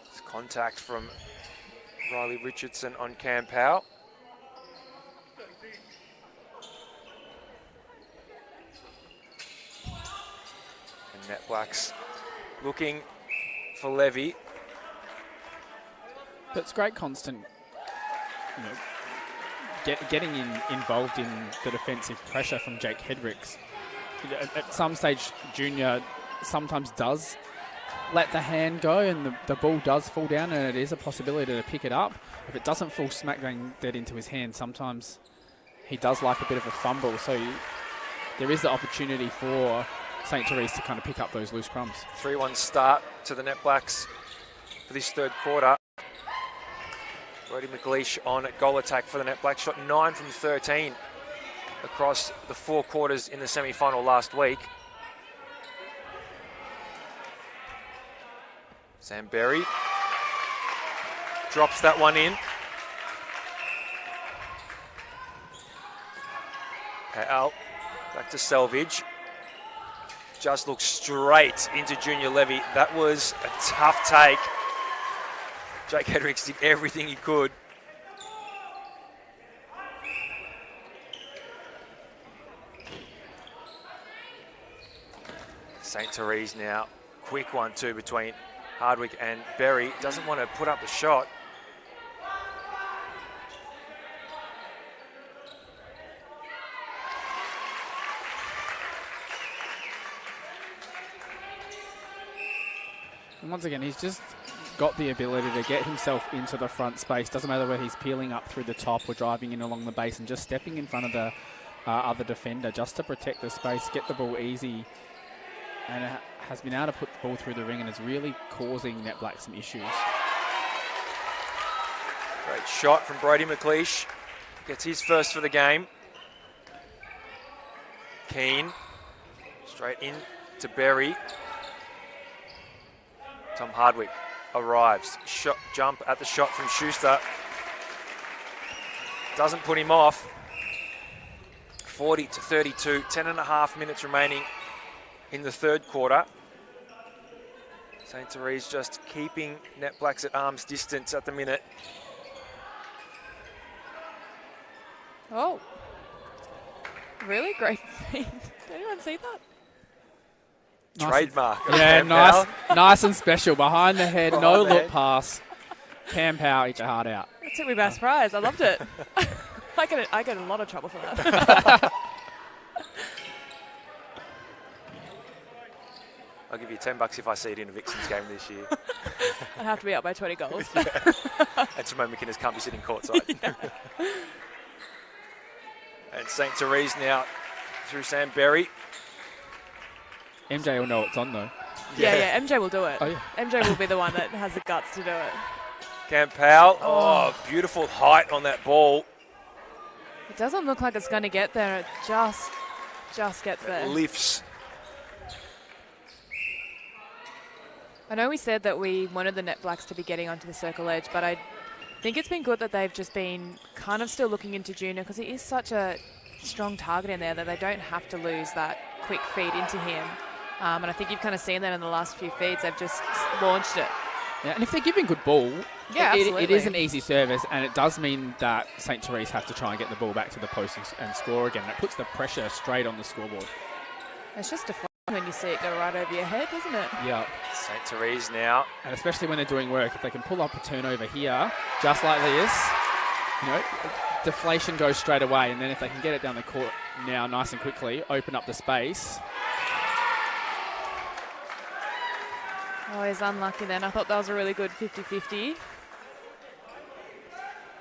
It's contact from Riley Richardson on Cam Powell. And Netblacks looking for Levy. But it's great constant getting involved in the defensive pressure from Jake Hedricks. At some stage, Junior sometimes does let the hand go and the ball does fall down, and it is a possibility to pick it up. If it doesn't fall smack bang dead into his hand, sometimes he does like a bit of a fumble. So there is the opportunity for St. Therese to kind of pick up those loose crumbs. 3-1 start to the Netblacks for this third quarter. Brody McLeish on goal attack for the Netblacks. Shot 9 from 13 across the 4 quarters in the semi-final last week. Sam Berry drops that one in. Al back to Selvage. Just looks straight into Junior Levy. That was a tough take. Jake Hedricks did everything he could. St. Therese now. Quick 1-2 between Hardwick and Berry. Doesn't want to put up the shot. And once again, he's just got the ability to get himself into the front space. Doesn't matter whether he's peeling up through the top or driving in along the base and just stepping in front of the other defender just to protect the space, get the ball easy, and has been able to put the ball through the ring and is really causing Netblacks some issues. Great shot from Brody McLeish. Gets his first for the game. Keane straight in to Berry. Tom Hardwick arrives. Jump at the shot from Schuster. Doesn't put him off. 40-32, 10.5 minutes remaining in the third quarter. St. Therese just keeping Netblacks at arm's distance at the minute. Oh, really great feed. Did anyone see that? Trademark. Yeah, nice and special. Behind the head, no Behind the look head. pass. Cam Powell, eat your heart out. That took me by surprise. I loved it. I get in a lot of trouble for that. I'll give you $10 if I see it in a Vixens game this year. I'd have to be up by 20 goals. And Simone McInnes can't be sitting courtside. Yeah. And St. Therese now through Sam Berry. MJ will know it's on though. Yeah, MJ will do it. Oh, yeah. MJ will be the one that has the guts to do it. Cam Powell. Oh, beautiful height on that ball. It doesn't look like it's going to get there. It just gets there. It lifts. I know we said that we wanted the Netblacks to be getting onto the circle edge, but I think it's been good that they've just been kind of still looking into Junior because he is such a strong target in there that they don't have to lose that quick feed into him. And I think you've kind of seen that in the last few feeds. They've just launched it. Yeah, and if they're giving good ball, Yeah, it absolutely. is an easy service, and it does mean that St. Therese have to try and get the ball back to the post and score again. It puts the pressure straight on the scoreboard. It's just deflating when you see it go right over your head, isn't it? Yeah, St. Therese now. and especially when they're doing work, if they can pull up a turnover here, just like this, you know, deflation goes straight away, and then if they can get it down the court now nice and quickly, open up the space. Oh, he's unlucky then. I thought that was a really good 50-50.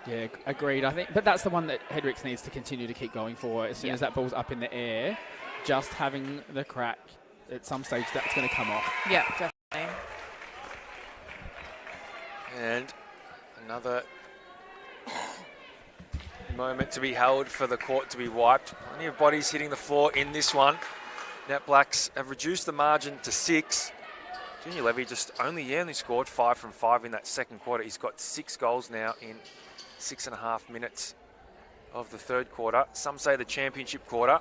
Yeah, agreed, I think. But that's the one that Hedricks needs to continue to keep going for. As soon Yeah. as that ball's up in the air, just having the crack, at some stage that's going to come off. Yeah, definitely. And another moment to be held for the court to be wiped. Plenty of bodies hitting the floor in this one. Netblacks have reduced the margin to 6. Junior Levy just only scored 5 from 5 in that second quarter. He's got 6 goals now in 6.5 minutes of the third quarter. Some say the championship quarter.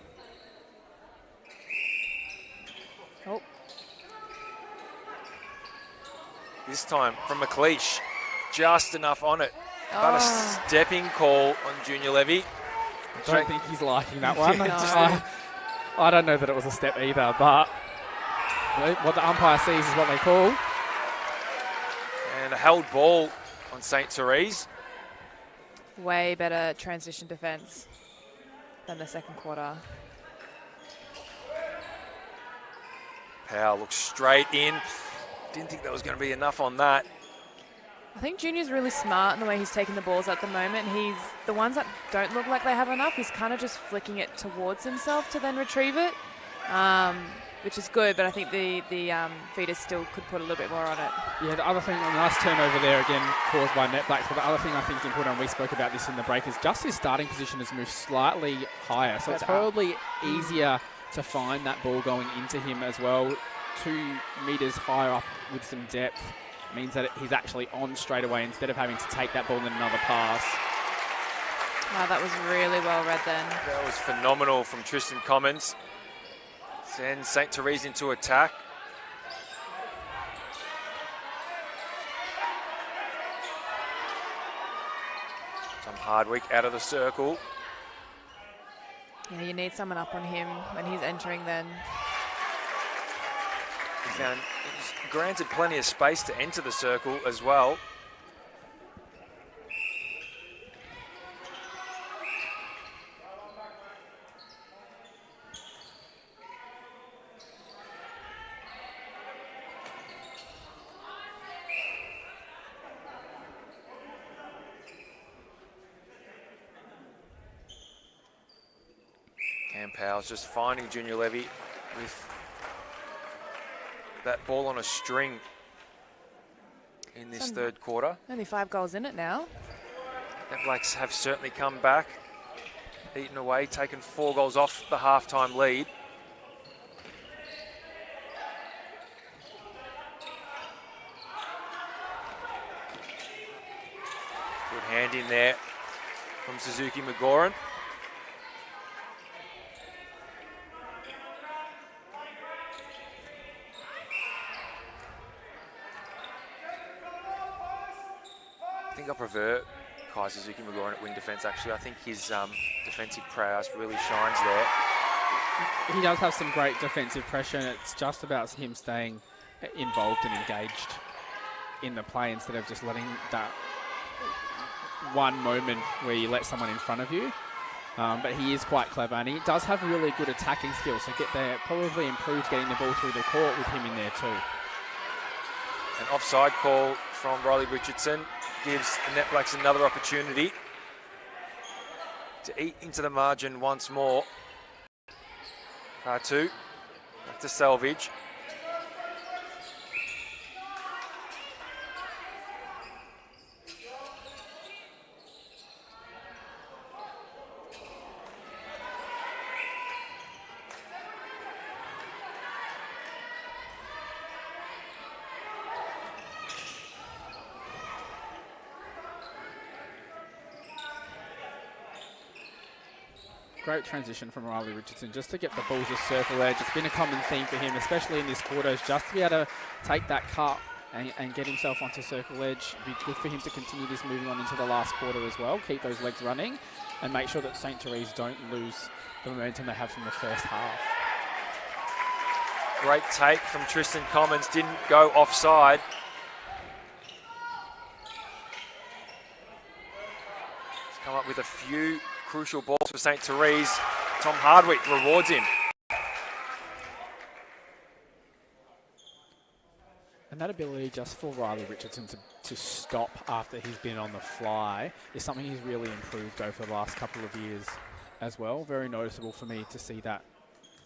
Oh, This time from McLeish. Just enough on it. But a stepping call on Junior Levy. I don't think he's liking that one. Yeah, just I don't know that it was a step either, but you know, what the umpire sees is what they call. And a held ball on St. Therese. Way better transition defense than the second quarter. Powell looks straight in. Didn't think that was going to be enough on that. I think Junior's really smart in the way he's taking the balls at the moment. He's the ones that don't look like they have enough. He's kind of just flicking it towards himself to then retrieve it, which is good. But I think the feeders still could put a little bit more on it. Yeah, the other thing, a nice turnover there again caused by Netblacks. But the other thing I think is important, and we spoke about this in the break, is just his starting position has moved slightly higher. So it's probably easier to find that ball going into him as well. 2 meters higher up with some depth means that he's actually on straight away instead of having to take that ball in another pass. Wow, that was really well read then. That was phenomenal from Tristan Commons. Sends St. Therese into attack. Tom Hardwick out of the circle. Yeah, you need someone up on him when he's entering then. He's granted plenty of space to enter the circle as well. Cam Powell's just finding Junior Levy with that ball on a string in this third quarter. Only 5 goals in it now. The Blacks have certainly come back, eaten away, taken 4 goals off the halftime lead. Good hand in there from Suzuki McGoran. I think I prefer Kai Suzuki McGoran at wing defence, actually. I think his defensive prowess really shines there. He does have some great defensive pressure, and it's just about him staying involved and engaged in the play instead of just letting that one moment where you let someone in front of you. But he is quite clever, and he does have really good attacking skills, so probably improved getting the ball through the court with him in there too. An offside call from Riley Richardson gives the Netblacks another opportunity to eat into the margin once more. Two, back to Selvage. Great transition from Riley Richardson just to get the balls to circle edge. It's been a common theme for him, especially in this quarter, is just to be able to take that cut and get himself onto circle edge. It'd be good for him to continue this moving on into the last quarter as well, keep those legs running and make sure that St. Therese don't lose the momentum they have from the first half. Great take from Tristan Commons, didn't go offside. He's come up with a few crucial balls for St. Therese. Tom Hardwick rewards him. And that ability just for Riley Richardson to stop after he's been on the fly is something he's really improved over the last couple of years as well. Very noticeable for me to see that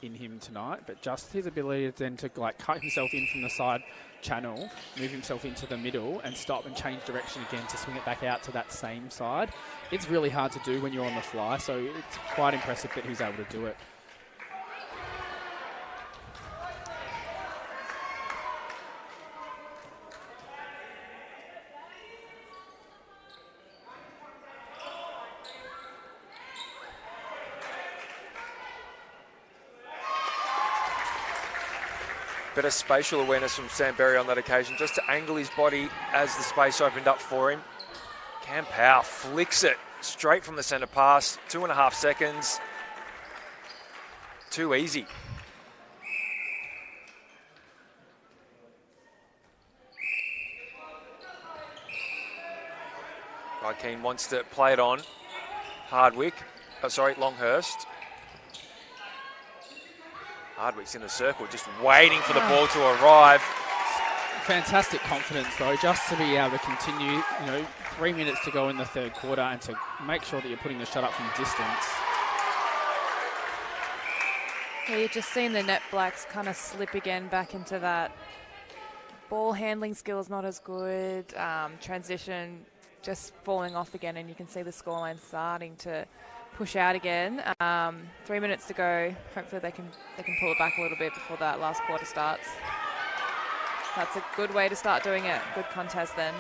in him tonight, but just his ability then to like cut himself in from the side channel, move himself into the middle and stop and change direction again to swing it back out to that same side. It's really hard to do when you're on the fly, so it's quite impressive that he's able to do it. Better spatial awareness from Sam Berry on that occasion, just to angle his body as the space opened up for him. Cam Powell flicks it straight from the centre pass, 2.5 seconds. Too easy. Keane wants to play it on. Hardwick, Longhurst. Hardwick's in the circle, just waiting for the ball to arrive. Fantastic confidence, though, just to be able to continue, 3 minutes to go in the third quarter and to make sure that you're putting the shot up from distance. Yeah, you're just seeing the Netblacks kind of slip again back into that. Ball handling skills not as good. Transition just falling off again, and you can see the scoreline starting to push out again. 3 minutes to go. Hopefully they can pull it back a little bit before that last quarter starts. That's a good way to start doing it. Good contest then.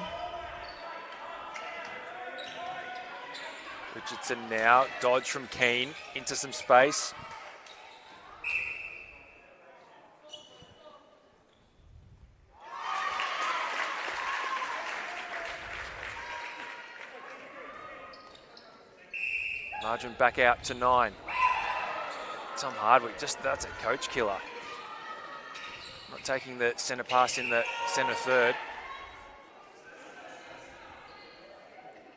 Richardson now, dodge from Keane into some space. Margin back out to 9. Tom Hardwick, that's a coach killer. Not taking the centre pass in the centre third.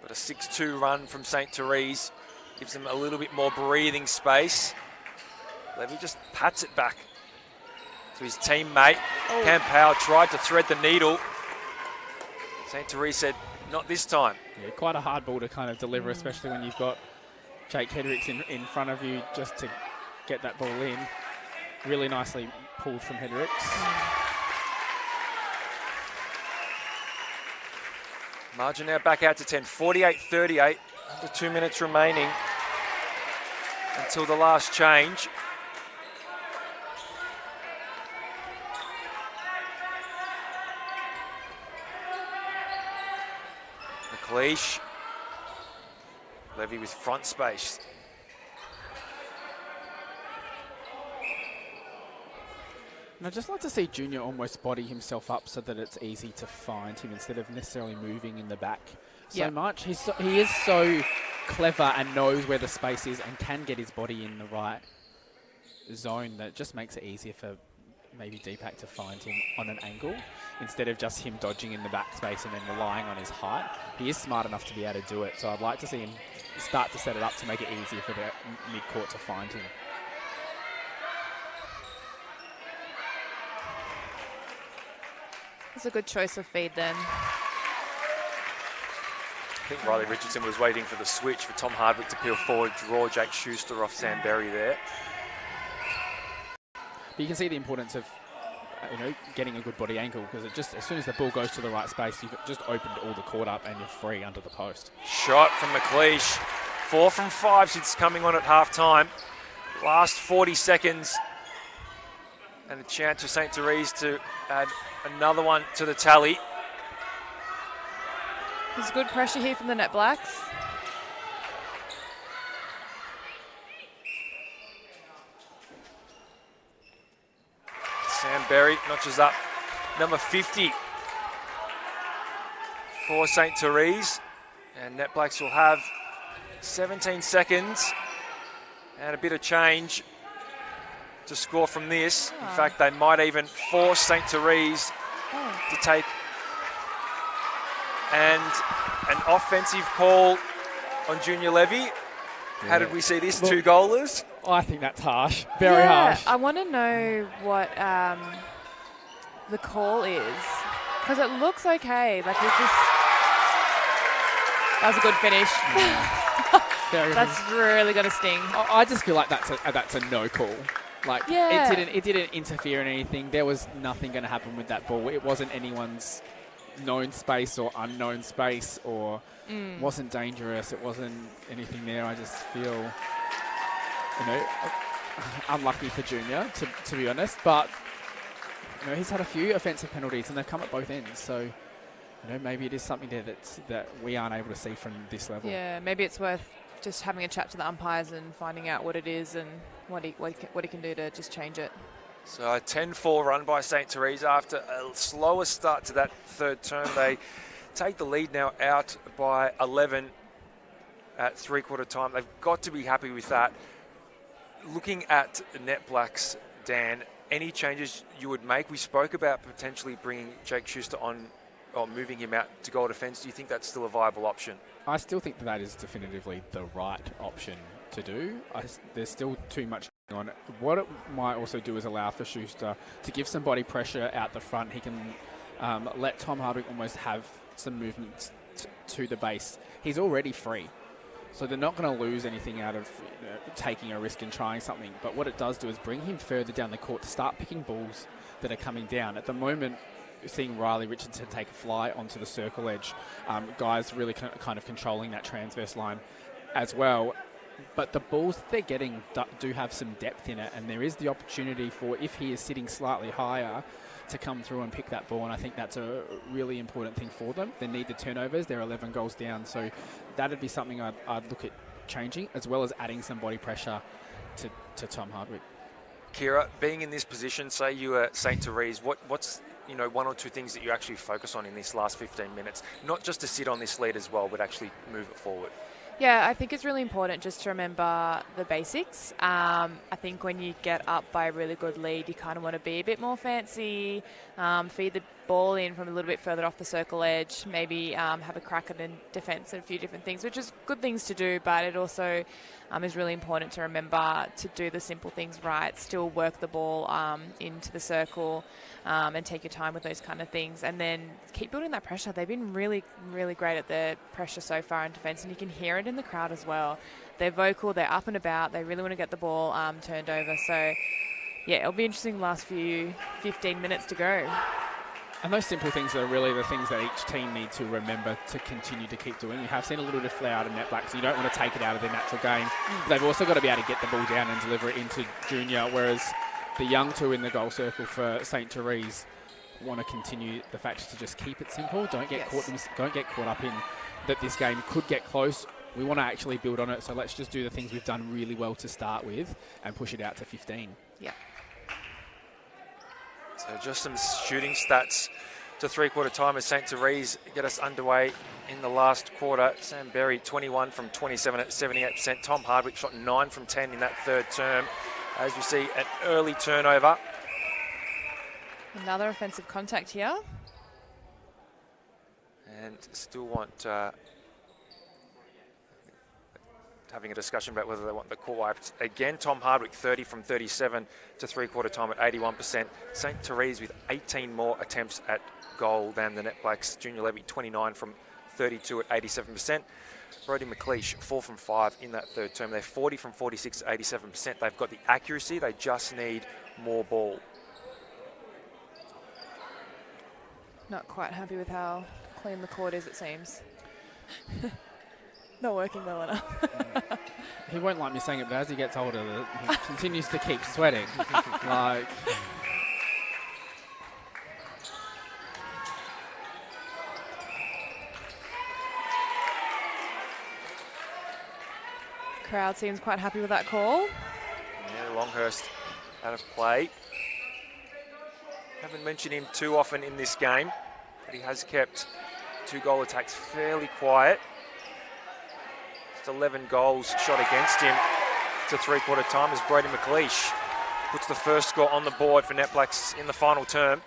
But a 6-2 run from St. Therese gives them a little bit more breathing space. Levy just pats it back to his teammate. Cam Powell tried to thread the needle. St. Therese said, not this time. Yeah, quite a hard ball to kind of deliver, especially when you've got Jake Hedricks in front of you just to get that ball in. Really nicely pulled from Hedricks. Margin now back out to 10, 48-38, under 2 minutes remaining until the last change. McLeish. Levy with front space. And I'd just like to see Junior almost body himself up so that it's easy to find him instead of necessarily moving in the back so much. He is so clever and knows where the space is and can get his body in the right zone that just makes it easier for maybe Deepak to find him on an angle instead of just him dodging in the back space and then relying on his height. He is smart enough to be able to do it, so I'd like to see him start to set it up to make it easier for the mid-court to find him. It's a good choice of feed then. I think Riley Richardson was waiting for the switch for Tom Hardwick to peel forward, draw Jake Schuster off Sam Berry there. But you can see the importance of getting a good body angle, because it just, as soon as the ball goes to the right space, you've just opened all the court up and you're free under the post. Shot from McLeish. 4 from 5 since coming on at half-time. Last 40 seconds. And a chance for St. Therese to add another one to the tally. There's good pressure here from the Netblacks. Sam Berry notches up number 50 for St. Therese. And Netblacks will have 17 seconds and a bit of change to score from this. In fact, they might even force St. Therese to take an offensive call on Junior Levy. Yeah. How did we see this? Look, 2 goalers? I think that's harsh. Very harsh. I want to know what the call is, because it looks okay. Like it's just... That was a good finish. That's really going to sting. I just feel like that's a no call. Like it didn't interfere in anything. There was nothing going to happen with that ball. It wasn't anyone's known space or unknown space, or wasn't dangerous. It wasn't anything there. I just feel, unlucky for Junior, to be honest. But he's had a few offensive penalties and they've come at both ends. So maybe it is something there that we aren't able to see from this level. Yeah, maybe it's worth just having a chat to the umpires and finding out what it is and what he can do to just change it. So a 10-4 run by St. Therese after a slower start to that third term. They take the lead now out by 11 at three-quarter time. They've got to be happy with that. Looking at the Netblacks, Dan, any changes you would make? We spoke about potentially bringing Jake Schuster on or moving him out to goal defence, do you think that's still a viable option? I still think that is definitively the right option to do. There's still too much going on. What it might also do is allow for Schuster to give some body pressure out the front. He can let Tom Hardwick almost have some movement to the base. He's already free, so they're not going to lose anything out of taking a risk and trying something. But what it does do is bring him further down the court to start picking balls that are coming down. At the moment, seeing Riley Richardson take a fly onto the circle edge, guys really kind of controlling that transverse line as well. But the balls that they're getting do have some depth in it, and there is the opportunity for, if he is sitting slightly higher, to come through and pick that ball, and I think that's a really important thing for them. They need the turnovers. They're 11 goals down, so that'd be something I'd look at changing, as well as adding some body pressure to Tom Hardwick. Kira, being in this position, say you are St. Therese, what's one or two things that you actually focus on in these last 15 minutes? Not just to sit on this lead as well, but actually move it forward. Yeah, I think it's really important just to remember the basics. I think when you get up by a really good lead, you kind of want to be a bit more fancy, feed the ball in from a little bit further off the circle edge, maybe have a crack at in defence and a few different things, which is good things to do, but it also is really important to remember to do the simple things right, still work the ball into the circle and take your time with those kind of things, and then keep building that pressure. They've been really, really great at the pressure so far in defence, and you can hear it in the crowd as well. They're vocal, they're up and about, they really want to get the ball turned over. So, yeah, it'll be interesting the last 15 minutes to go. And those simple things are really the things that each team need to remember to continue to keep doing. We have seen a little bit of flare out of Netblacks, so you don't want to take it out of their natural game. They've also got to be able to get the ball down and deliver it into Junior, whereas the young two in the goal circle for St. Therese want to continue the fact to just keep it simple. Don't get caught up in that this game could get close. We want to actually build on it, so let's just do the things we've done really well to start with and push it out to 15. Yeah. So just some shooting stats to three-quarter time as St. Therese get us underway in the last quarter. Sam Berry, 21 from 27 at 78%. Tom Hardwick shot 9 from 10 in that third term. As you see, an early turnover. Another offensive contact here. And still want having a discussion about whether they want the call wiped again. Tom Hardwick 30 from 37 to three-quarter time at 81%. St. Therese with 18 more attempts at goal than the Netblacks. Junior Levy 29 from 32 at 87%. Brody McLeish 4 from 5 in that third term. They're 40 from 46 at 87%. They've got the accuracy, they just need more ball. Not quite happy with how clean the court is, it seems. Not working well enough. He won't like me saying it, but as he gets older, he continues to keep sweating. Like, Crowd seems quite happy with that call. Yeah, Longhurst out of play. Haven't mentioned him too often in this game, but he has kept 2 goal attacks fairly quiet. Just 11 goals shot against him to three-quarter time as Brody McLeish puts the first score on the board for Netblacks in the final term.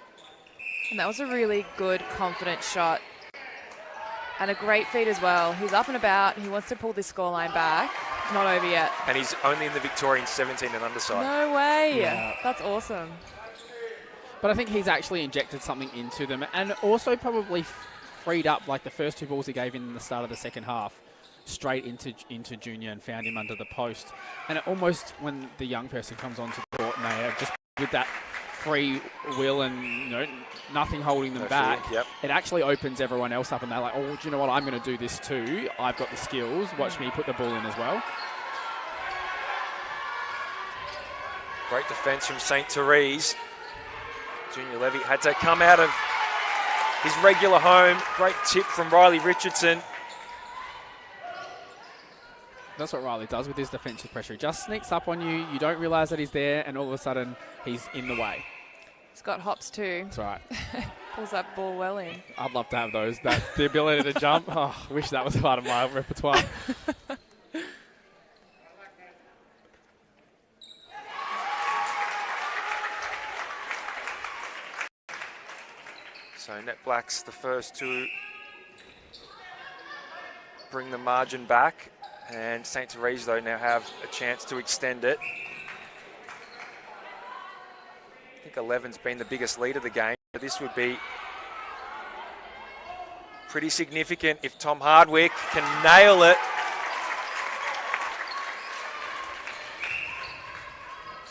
And that was a really good, confident shot. And a great feed as well. He's up and about. He wants to pull this scoreline back. It's not over yet. And he's only in the Victorian 17 and under side. No way. Yeah. That's awesome. but I think he's actually injected something into them, and also probably freed up, like the first 2 balls he gave in the start of the second half, straight into Junior and found him under the post. And it almost, when the young person comes onto the court and they are just with that free will and nothing holding them back, it actually opens everyone else up, and they're like, oh, do you know what, I'm going to do this too. I've got the skills. Watch me put the ball in as well. Great defence from St. Therese. Junior Levy had to come out of his regular home. Great tip from Riley Richardson. That's what Riley does with his defensive pressure. He just sneaks up on you. You don't realise that he's there, and all of a sudden he's in the way. He's got hops too. That's right. Pulls that ball well in. I'd love to have those. The ability to jump. Oh, I wish that was part of my repertoire. So Netblacks, the first to bring the margin back, and St. Therese, though, now have a chance to extend it. I think 11's been the biggest lead of the game, but this would be pretty significant if Tom Hardwick can nail it.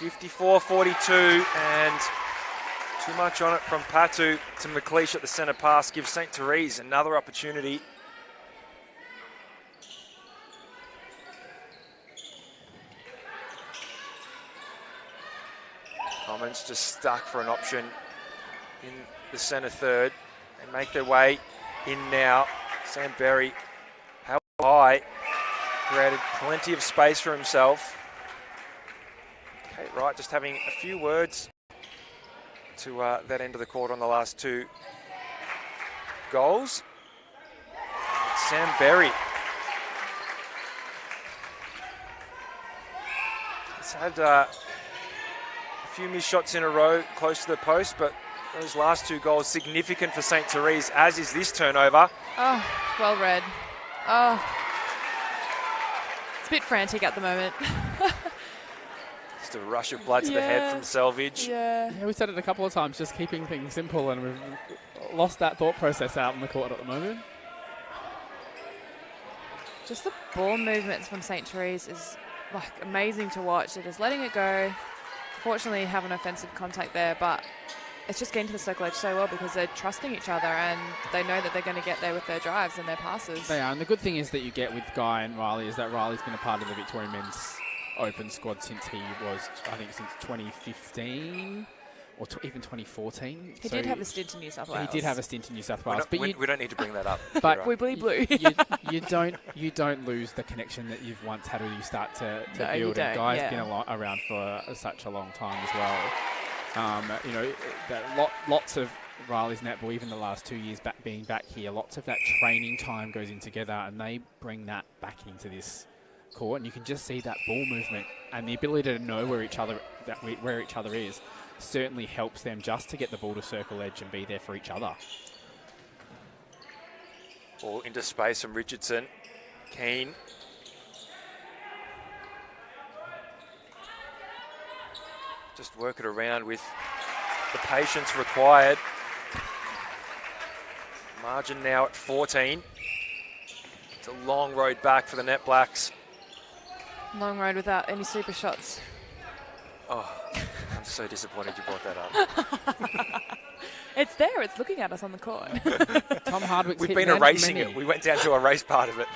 54-42, and too much on it from Patu to McLeish at the centre pass gives St. Therese another opportunity. Commons just stuck for an option in the centre third. They make their way in now. Sam Berry held high, created plenty of space for himself. Kate Wright just having a few words to that end of the court on the last two goals. Sam Berry has had a few missed shots in a row close to the post, but those last two goals significant for St. Therese, as is this turnover. Oh, well read. Oh, it's a bit frantic at the moment. Just a rush of blood to the head from Selvage. Yeah, we said it a couple of times, just keeping things simple, and we've lost that thought process out in the court at the moment. Just the ball movements from St. Therese is like amazing to watch. They're just letting it go. Fortunately, have an offensive contact there, but it's just getting to the circle edge so well because they're trusting each other and they know that they're going to get there with their drives and their passes. They are, and the good thing is that you get with Guy and Riley is that Riley's been a part of the Victorian men's open squad since he was, I think, since 2015 or even 2014. He did have a stint in New South Wales. He did have a stint in New South Wales, we don't need to bring that up. But we bleed blue. you don't lose the connection that you've once had when you start to No, build. you don't, And Guy's yeah. been around for such a long time as well. You know, lots of Riley's netball, even the last 2 years being back here, lots of that training time goes in together, and they bring that back into this court, and you can just see that ball movement and the ability to know where each other is certainly helps them just to get the ball to circle edge and be there for each other. Ball into space from Richardson. Keane. Just work it around with the patience required. Margin now at 14. It's a long road back for the Netblacks. Long road without any super shots. Oh, I'm so disappointed you brought that up. It's there. It's looking at us on the court. Tom Hardwick's We've hit been erasing it. We went down to a race part of it.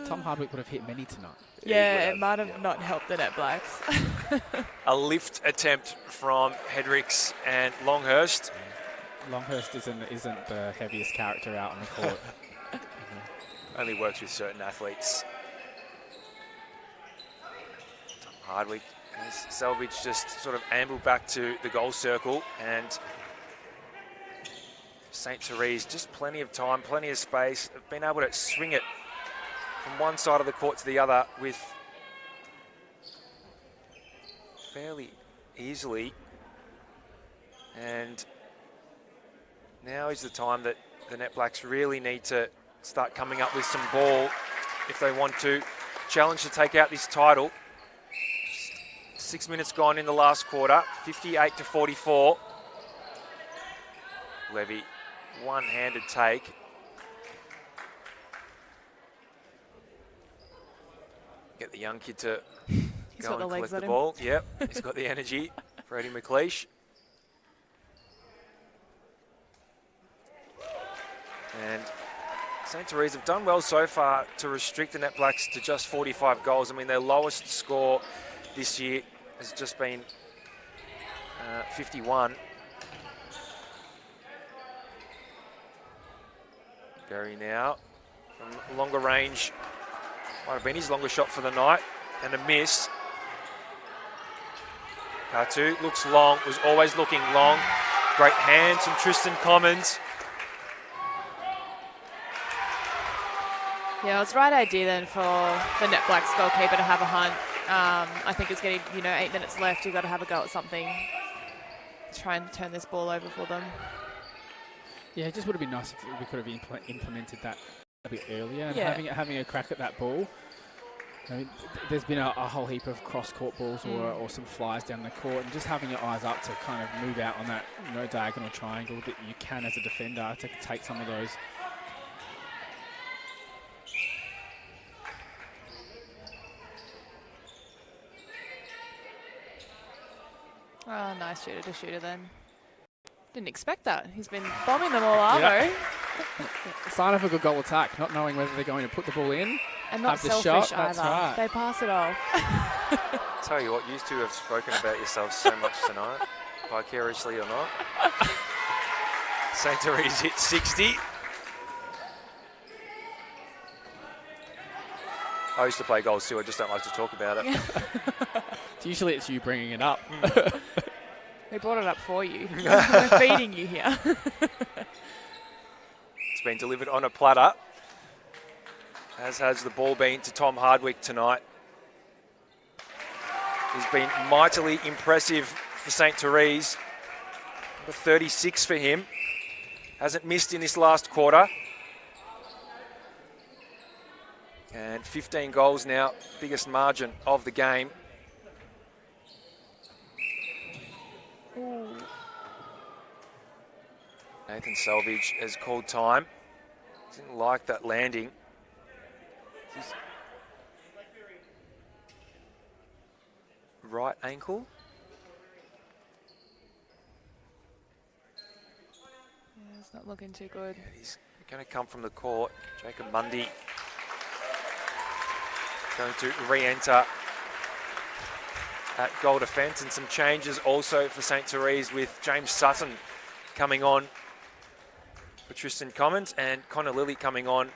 Tom Hardwick would have hit many tonight. Yeah, it might have not helped the Netblacks. A lift attempt from Hedricks and Longhurst. Longhurst isn't the heaviest character out on the court. Only works with certain athletes. Tom Hardwick has Selvage just sort of ambled back to the goal circle, and St. Therese just plenty of time, plenty of space. Have been able to swing it from one side of the court to the other with fairly easily. And now is the time that the Netblacks really need to start coming up with some ball if they want to challenge to take out this title. 6 minutes gone in the last quarter, 58-44. Levy, one-handed take. Get the young kid to go and collect the ball. Yep, he's got the energy. Freddie McLeish. And St. Therese have done well so far to restrict the Netblacks to just 45 goals. I mean, their lowest score this year has just been 51. Berry now from longer range. Might have been his longest shot for the night, and a miss. Patu looks long, was always looking long. Great hands from Tristan Commons. Yeah, it's the right idea then for the Netblacks goalkeeper to have a hunt. I think it's getting, 8 minutes left. You've got to have a go at something. Try and turn this ball over for them. Yeah, it just would have been nice if we could have implemented that a bit earlier and Yeah. having a crack at that ball. I mean, there's been a whole heap of cross-court balls or some flies down the court, and just having your eyes up to kind of move out on that diagonal triangle that you can as a defender to take some of those. Oh, nice shooter to shooter then. Didn't expect that. He's been bombing them all, Arvo. Sign of a good goal attack, not knowing whether they're going to put the ball in. And not have the selfish shot, either. that's right. They pass it off. Tell you what, you two have spoken about yourselves so much tonight, vicariously or not. St. Therese hit 60. I used to play goals too, I just don't like to talk about it. Usually it's you bringing it up. We brought it up for you. We're feeding you here. It's been delivered on a platter, as has the ball been to Tom Hardwick tonight. He's been mightily impressive for St. Therese. Number 36 for him. Hasn't missed in this last quarter. And 15 goals now, biggest margin of the game. Ooh. Nathan Selvage has called time. Didn't like that landing. His right ankle. Yeah, it's not looking too good. Yeah, he's going to come from the court. Jacob Mundy going to re-enter at goal defence, and some changes also for St. Therese with James Sutton coming on for Tristan Commons and Connor Lilly coming on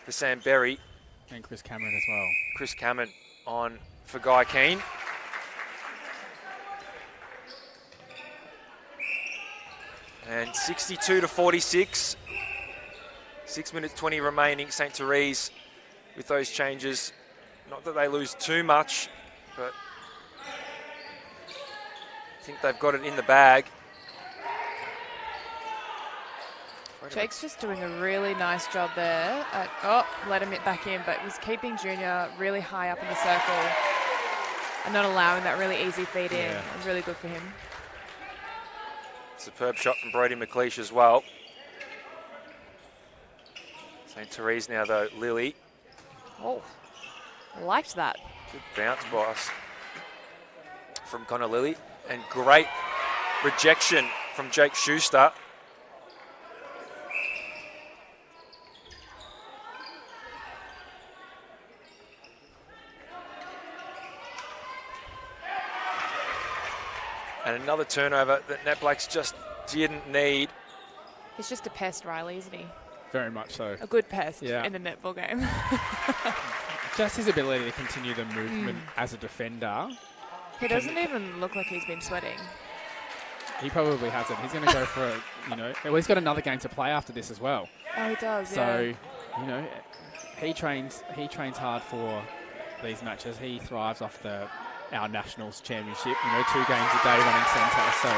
for Sam Berry. And Chris Cameron as well. Chris Cameron on for Guy Keane. And 62 to 46. 6 minutes 20 remaining. St. Therese with those changes. Not that they lose too much, but I think they've got it in the bag. Jake's just doing a really nice job there. Let him back in, but was keeping Junior really high up in the circle and not allowing that really easy feed in. It was really good for him. Superb shot from Brody McLeish as well. St. Therese now though, Lilly. Oh, liked that. Good bounce pass from Connor Lilly, and great rejection from Jake Schuster. And another turnover that Netblacks just didn't need. He's just a pest, Riley, isn't he? Very much so. A good pest Yeah. in a netball game. Just his ability to continue the movement as a defender. He doesn't even look like he's been sweating. He probably hasn't. He's going to go for well, he's got another game to play after this as well. Oh, he does, So, he trains hard for these matches. He thrives off our Nationals Championship, 2 games a day running centre. So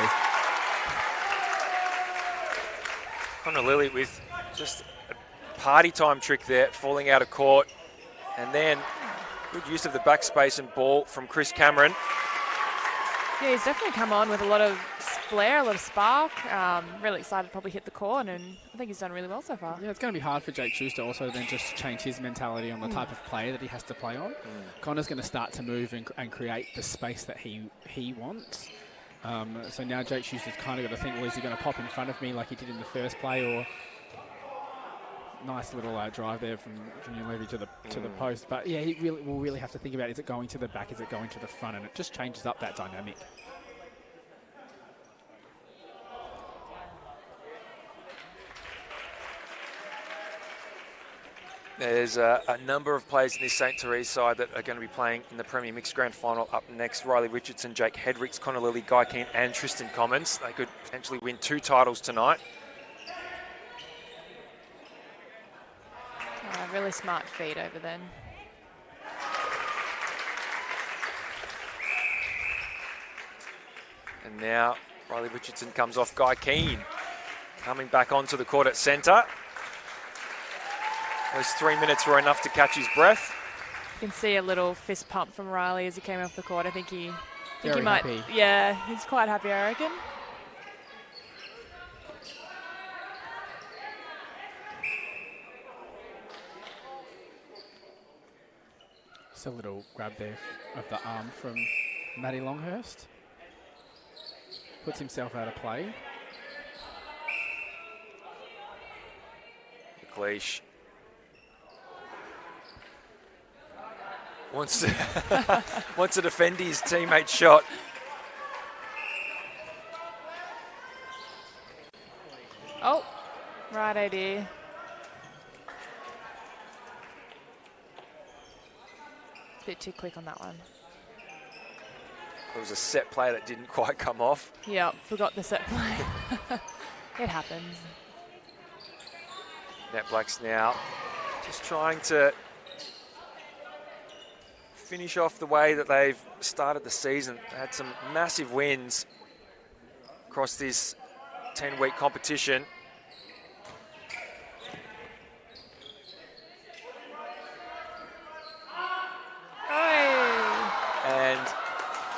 Connor Lilly with just a party time trick there, falling out of court. And then good use of the backspace and ball from Chris Cameron. Yeah, he's definitely come on with a lot of flair, a lot of spark. Really excited to probably hit the court, and I think he's done really well so far. yeah, it's going to be hard for Jake Schuster also then just to change his mentality on the type of player that he has to play on. Connor's going to start to move and create the space that he wants. So now Jake Schuster's kind of got to think, well, is he going to pop in front of me like he did in the first play, or nice little drive there from Junior Levy to the post. But yeah, he will really have to think about, is it going to the back, is it going to the front, and it just changes up that dynamic. There's a number of players in this St. Therese side that are going to be playing in the Premier Mixed Grand Final up next. Riley Richardson, Jake Hedricks, Connor Lilly, Guy Keane and Tristan Commons. They could potentially win 2 titles tonight. Really smart feed over then. And now Riley Richardson comes off Guy Keane. coming back onto the court at centre. Those 3 minutes were enough to catch his breath. You can see a little fist pump from Riley as he came off the court. I think he might. Happy. Yeah, he's quite happy, I reckon. Just a little grab there of the arm from Matty Longhurst. Puts himself out of play. McLeish wants to defend his teammate's shot. Oh, right idea. A bit too quick on that one. It was a set play that didn't quite come off. Yep, forgot the set play. It happens. Netblacks now just trying to finish off the way that they've started the season. They had some massive wins across this 10-week competition. And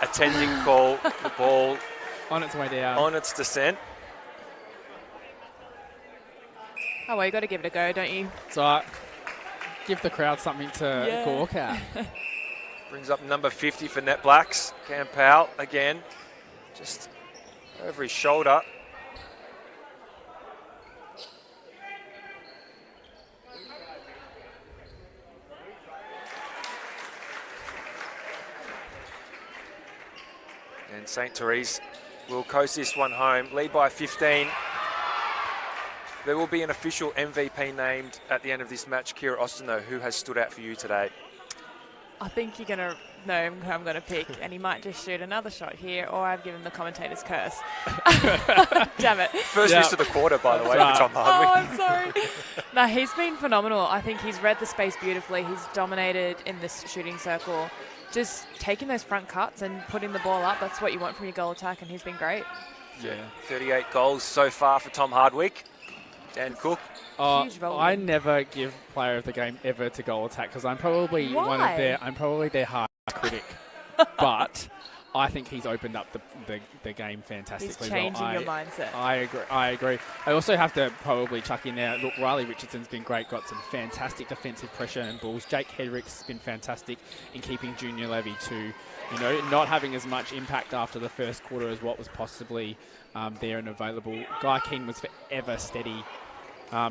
attending call, the ball On its way down. on its descent. Oh, well, you got to give it a go, don't you? So give the crowd something to gawk at. Brings up number 50 for Netblacks. Cam Powell again, just over his shoulder. And St. Therese will coast this one home, lead by 15. There will be an official MVP named at the end of this match. Kira Austin, though, who has stood out for you today? I think you're going to know who I'm going to pick, and he might just shoot another shot here, or I've given the commentator's curse. Damn it. First miss of the quarter, by the way, for Tom Hardwick. Oh, I'm sorry. No, he's been phenomenal. I think he's read the space beautifully. He's dominated in this shooting circle. Just taking those front cuts and putting the ball up, that's what you want from your goal attack, and he's been great. Yeah. 38 goals so far for Tom Hardwick. Dan Cook. Huge volume. I never give player of the game ever to goal attack because I'm probably I'm probably their hard critic. But I think he's opened up the game fantastically. He's changing your mindset. I agree. I also have to probably chuck in there. Look, Riley Richardson's been great. Got some fantastic defensive pressure and balls. Jake Hedrick's been fantastic in keeping Junior Levy to, not having as much impact after the first quarter as what was possibly there and available. Guy Keane was forever steady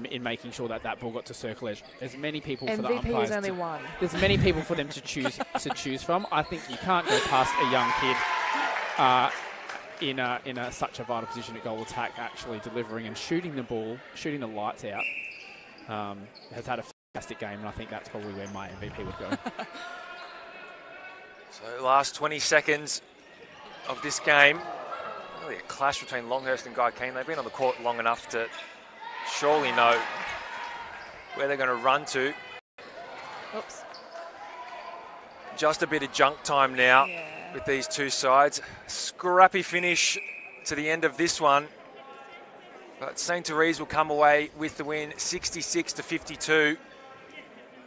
in making sure that ball got to circle edge. There's many people for the MVP umpires. is only one. There's many people for them to choose from. I think you can't go past a young kid in such a vital position at goal attack, actually delivering and shooting the ball, shooting the lights out. Has had a fantastic game, and I think that's probably where my MVP would go. So last 20 seconds of this game. Really a clash between Longhurst and Guy Keane. They've been on the court long enough to surely know where they're going to run to. Oops. Just a bit of junk time now with these two sides. Scrappy finish to the end of this one. But St. Therese will come away with the win, 66-52.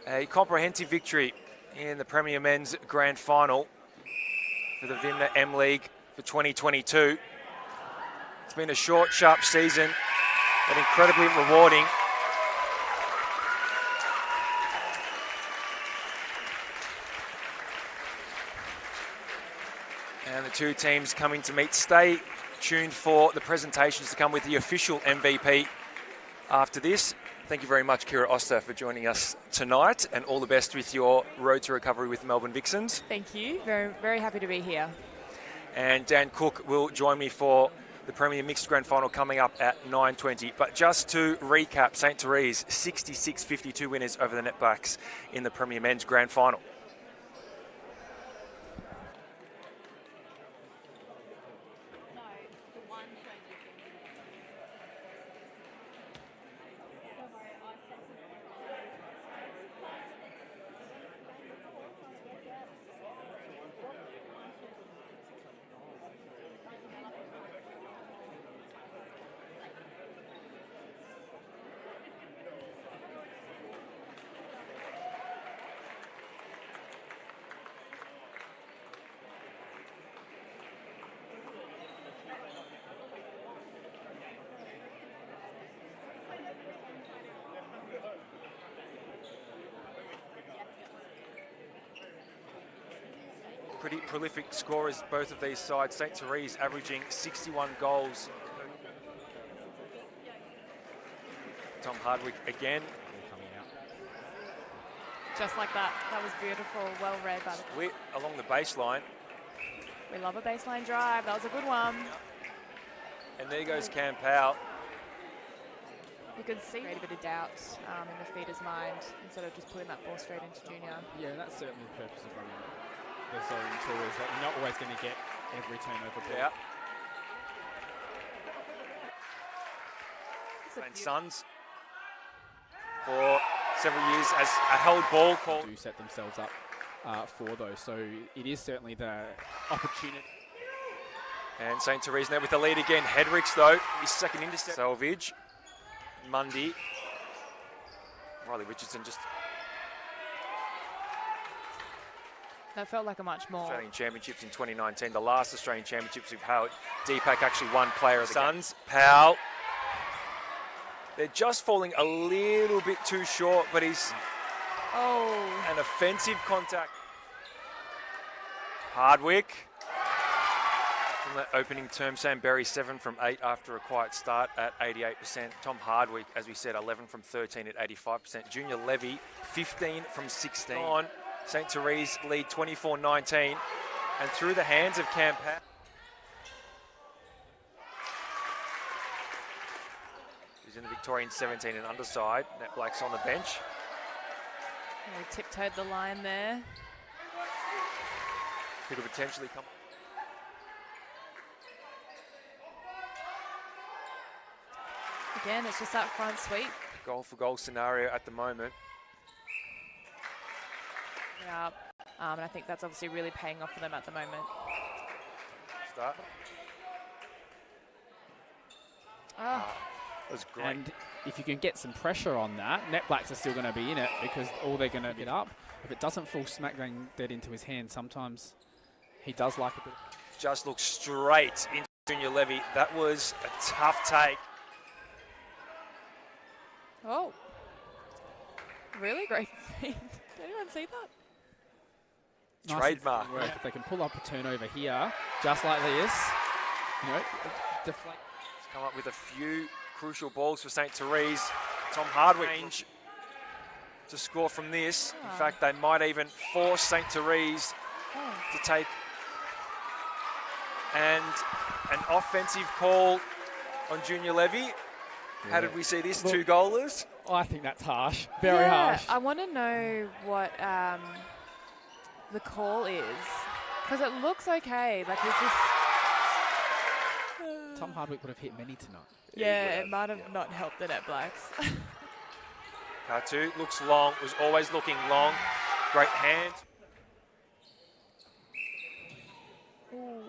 A comprehensive victory in the Premier Men's Grand Final for the VMMNA MLeague for 2022. It's been a short, sharp season, but incredibly rewarding. And the two teams coming to meet. Stay tuned for the presentations to come with the official MVP after this. Thank you very much, Kira Oster, for joining us tonight, and all the best with your road to recovery with Melbourne Vixens. Thank you. Very, very happy to be here. And Dan Cook will join me for the Premier Mixed Grand Final coming up at 9:20. But just to recap, St. Therese 66-52 winners over the Netblacks in the Premier Men's Grand Final. Pretty prolific scorers, both of these sides. St. Therese averaging 61 goals. Tom Hardwick again. Coming out. Just like that. That was beautiful. Well read by the... Split along the baseline. We love a baseline drive. That was a good one. And there goes Cam Powell. You could see a bit of doubt in the feeder's mind instead of just putting that ball straight into Junior. Yeah, that's certainly the purpose of running the zone too, is that you're not always going to get every turnover ball. Yeah. And Suns for several years as a held ball call. Do set themselves up for those, so it is certainly the opportunity. And St. Therese now with the lead again. Hardwick though, his second intercept. Salvage, Mundy, Riley Richardson just... That felt like a much more... Australian Championships in 2019, the last Australian Championships we've held. Deepak actually won player of the Suns. Powell. They're just falling a little bit too short, but he's... Oh. An offensive contact. Hardwick. From the opening term, Sam Berry 7 from 8 after a quiet start at 88%. Tom Hardwick, as we said, 11 from 13 at 85%. Junior Levy, 15 from 16. On St. Therese lead 24-19. And through the hands of Cam Powell. Who's in the Victorian 17 and underside. Netblacks on the bench. We tiptoed the line there. Could have potentially come. Again, it's just that front sweep. Goal for goal scenario at the moment. Yeah, and I think that's obviously really paying off for them at the moment. Start. Oh. That was great. And if you can get some pressure on that, Netblacks are still going to be in it because all they're going to get up. If it doesn't fall smack bang dead into his hand, sometimes he does like a bit. Just looked straight into Junior Levy. That was a tough take. Oh. Really great feed. Did anyone see that? Nice Trademark. If they can pull up a turnover here, just like this, you know, deflate. He's come up with a few crucial balls for St. Therese. Tom Hardwick range to score from this. In fact, they might even force St. Therese to take and an offensive call on Junior Levy. Yeah. How did we see this? Look, 2 goalers? I think that's harsh. Very harsh. I want to know what the call is, because it looks okay. Like it's just... Tom Hardwick would have hit many tonight. Yeah, it might have not helped the Netblacks. Katu looks long, was always looking long. Great hand. Ooh.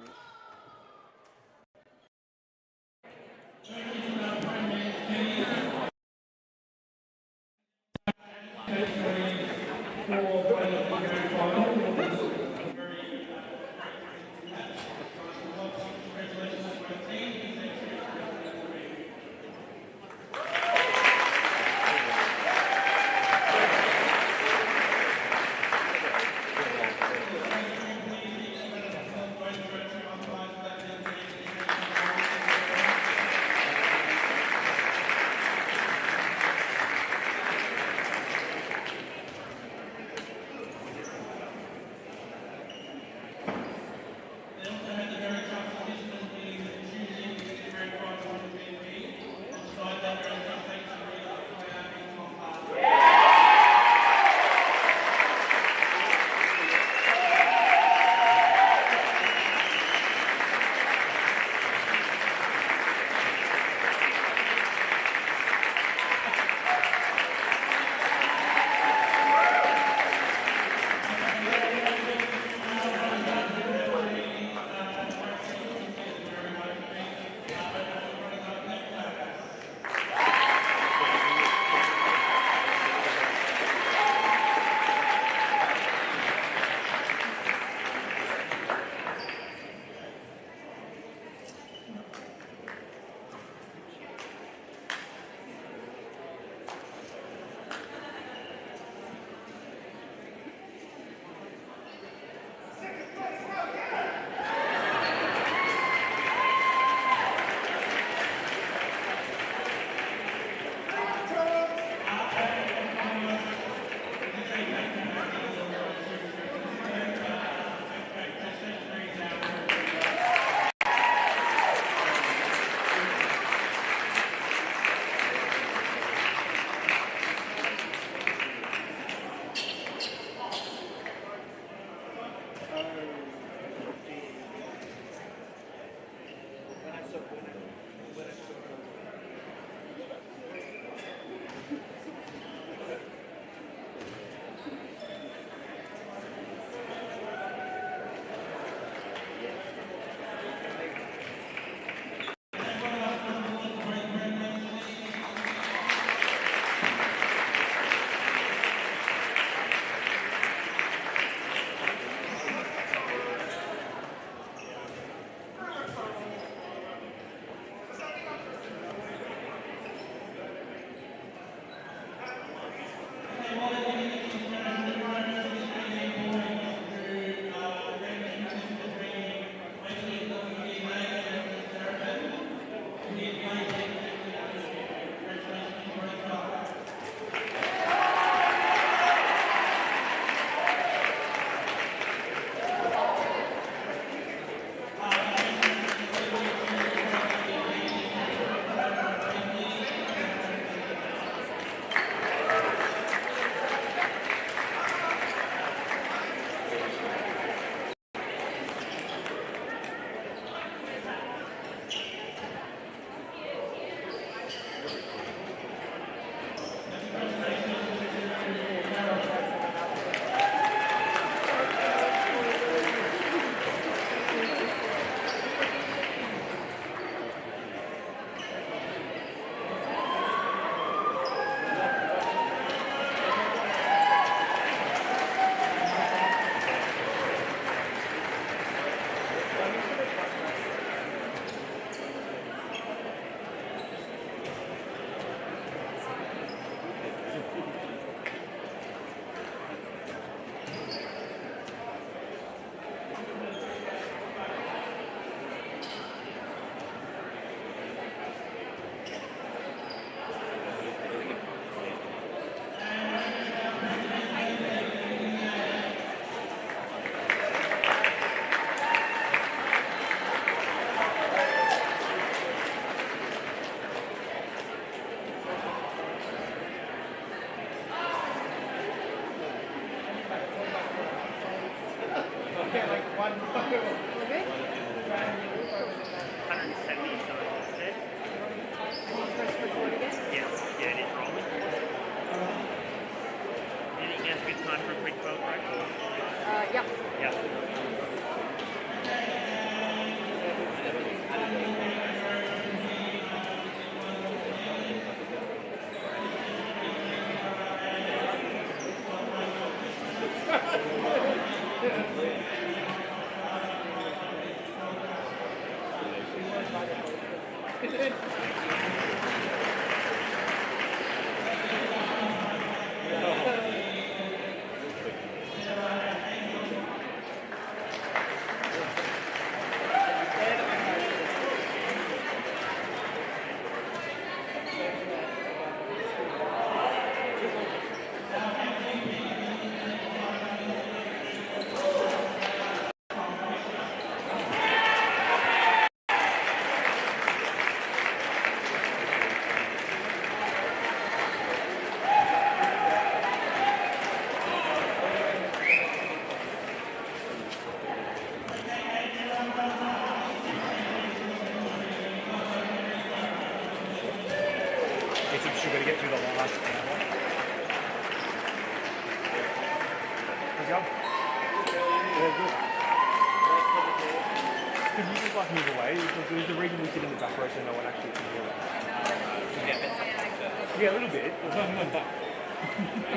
Yeah, a little bit. I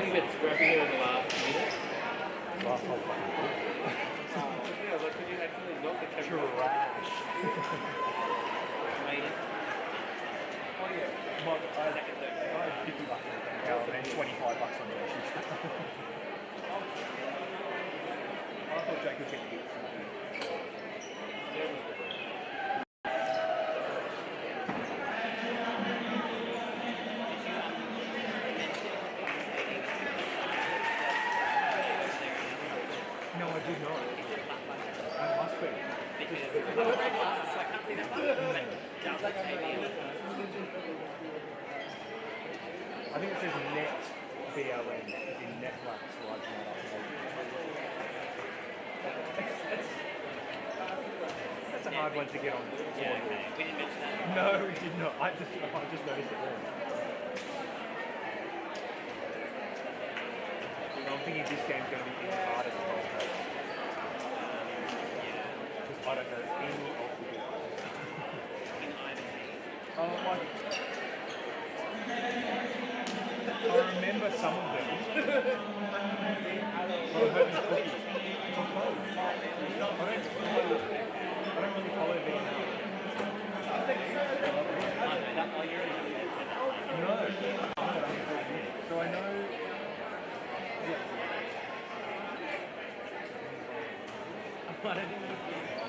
think it's scrappy here in the last minute. Last whole fucking bit. Yeah, like, could you actually knock the camera? Trash. Amazing. Oh, yeah. I had 50 bucks on the account and then 25 bucks on the shoe. I thought Jake was going to get something. No, I did not. I must be. I think it says net BLN is in Netblacks, so I can That's a hard one to get on. Yeah, okay. We didn't mention that. No, we did not. I just noticed it wrong. I'm thinking this game's going to be even harder to play. Because I don't know any of the good ones. Oh my. I remember some of them. I was hoping cookies. I don't really follow VMMNA. No. So I know. Yeah. I don't think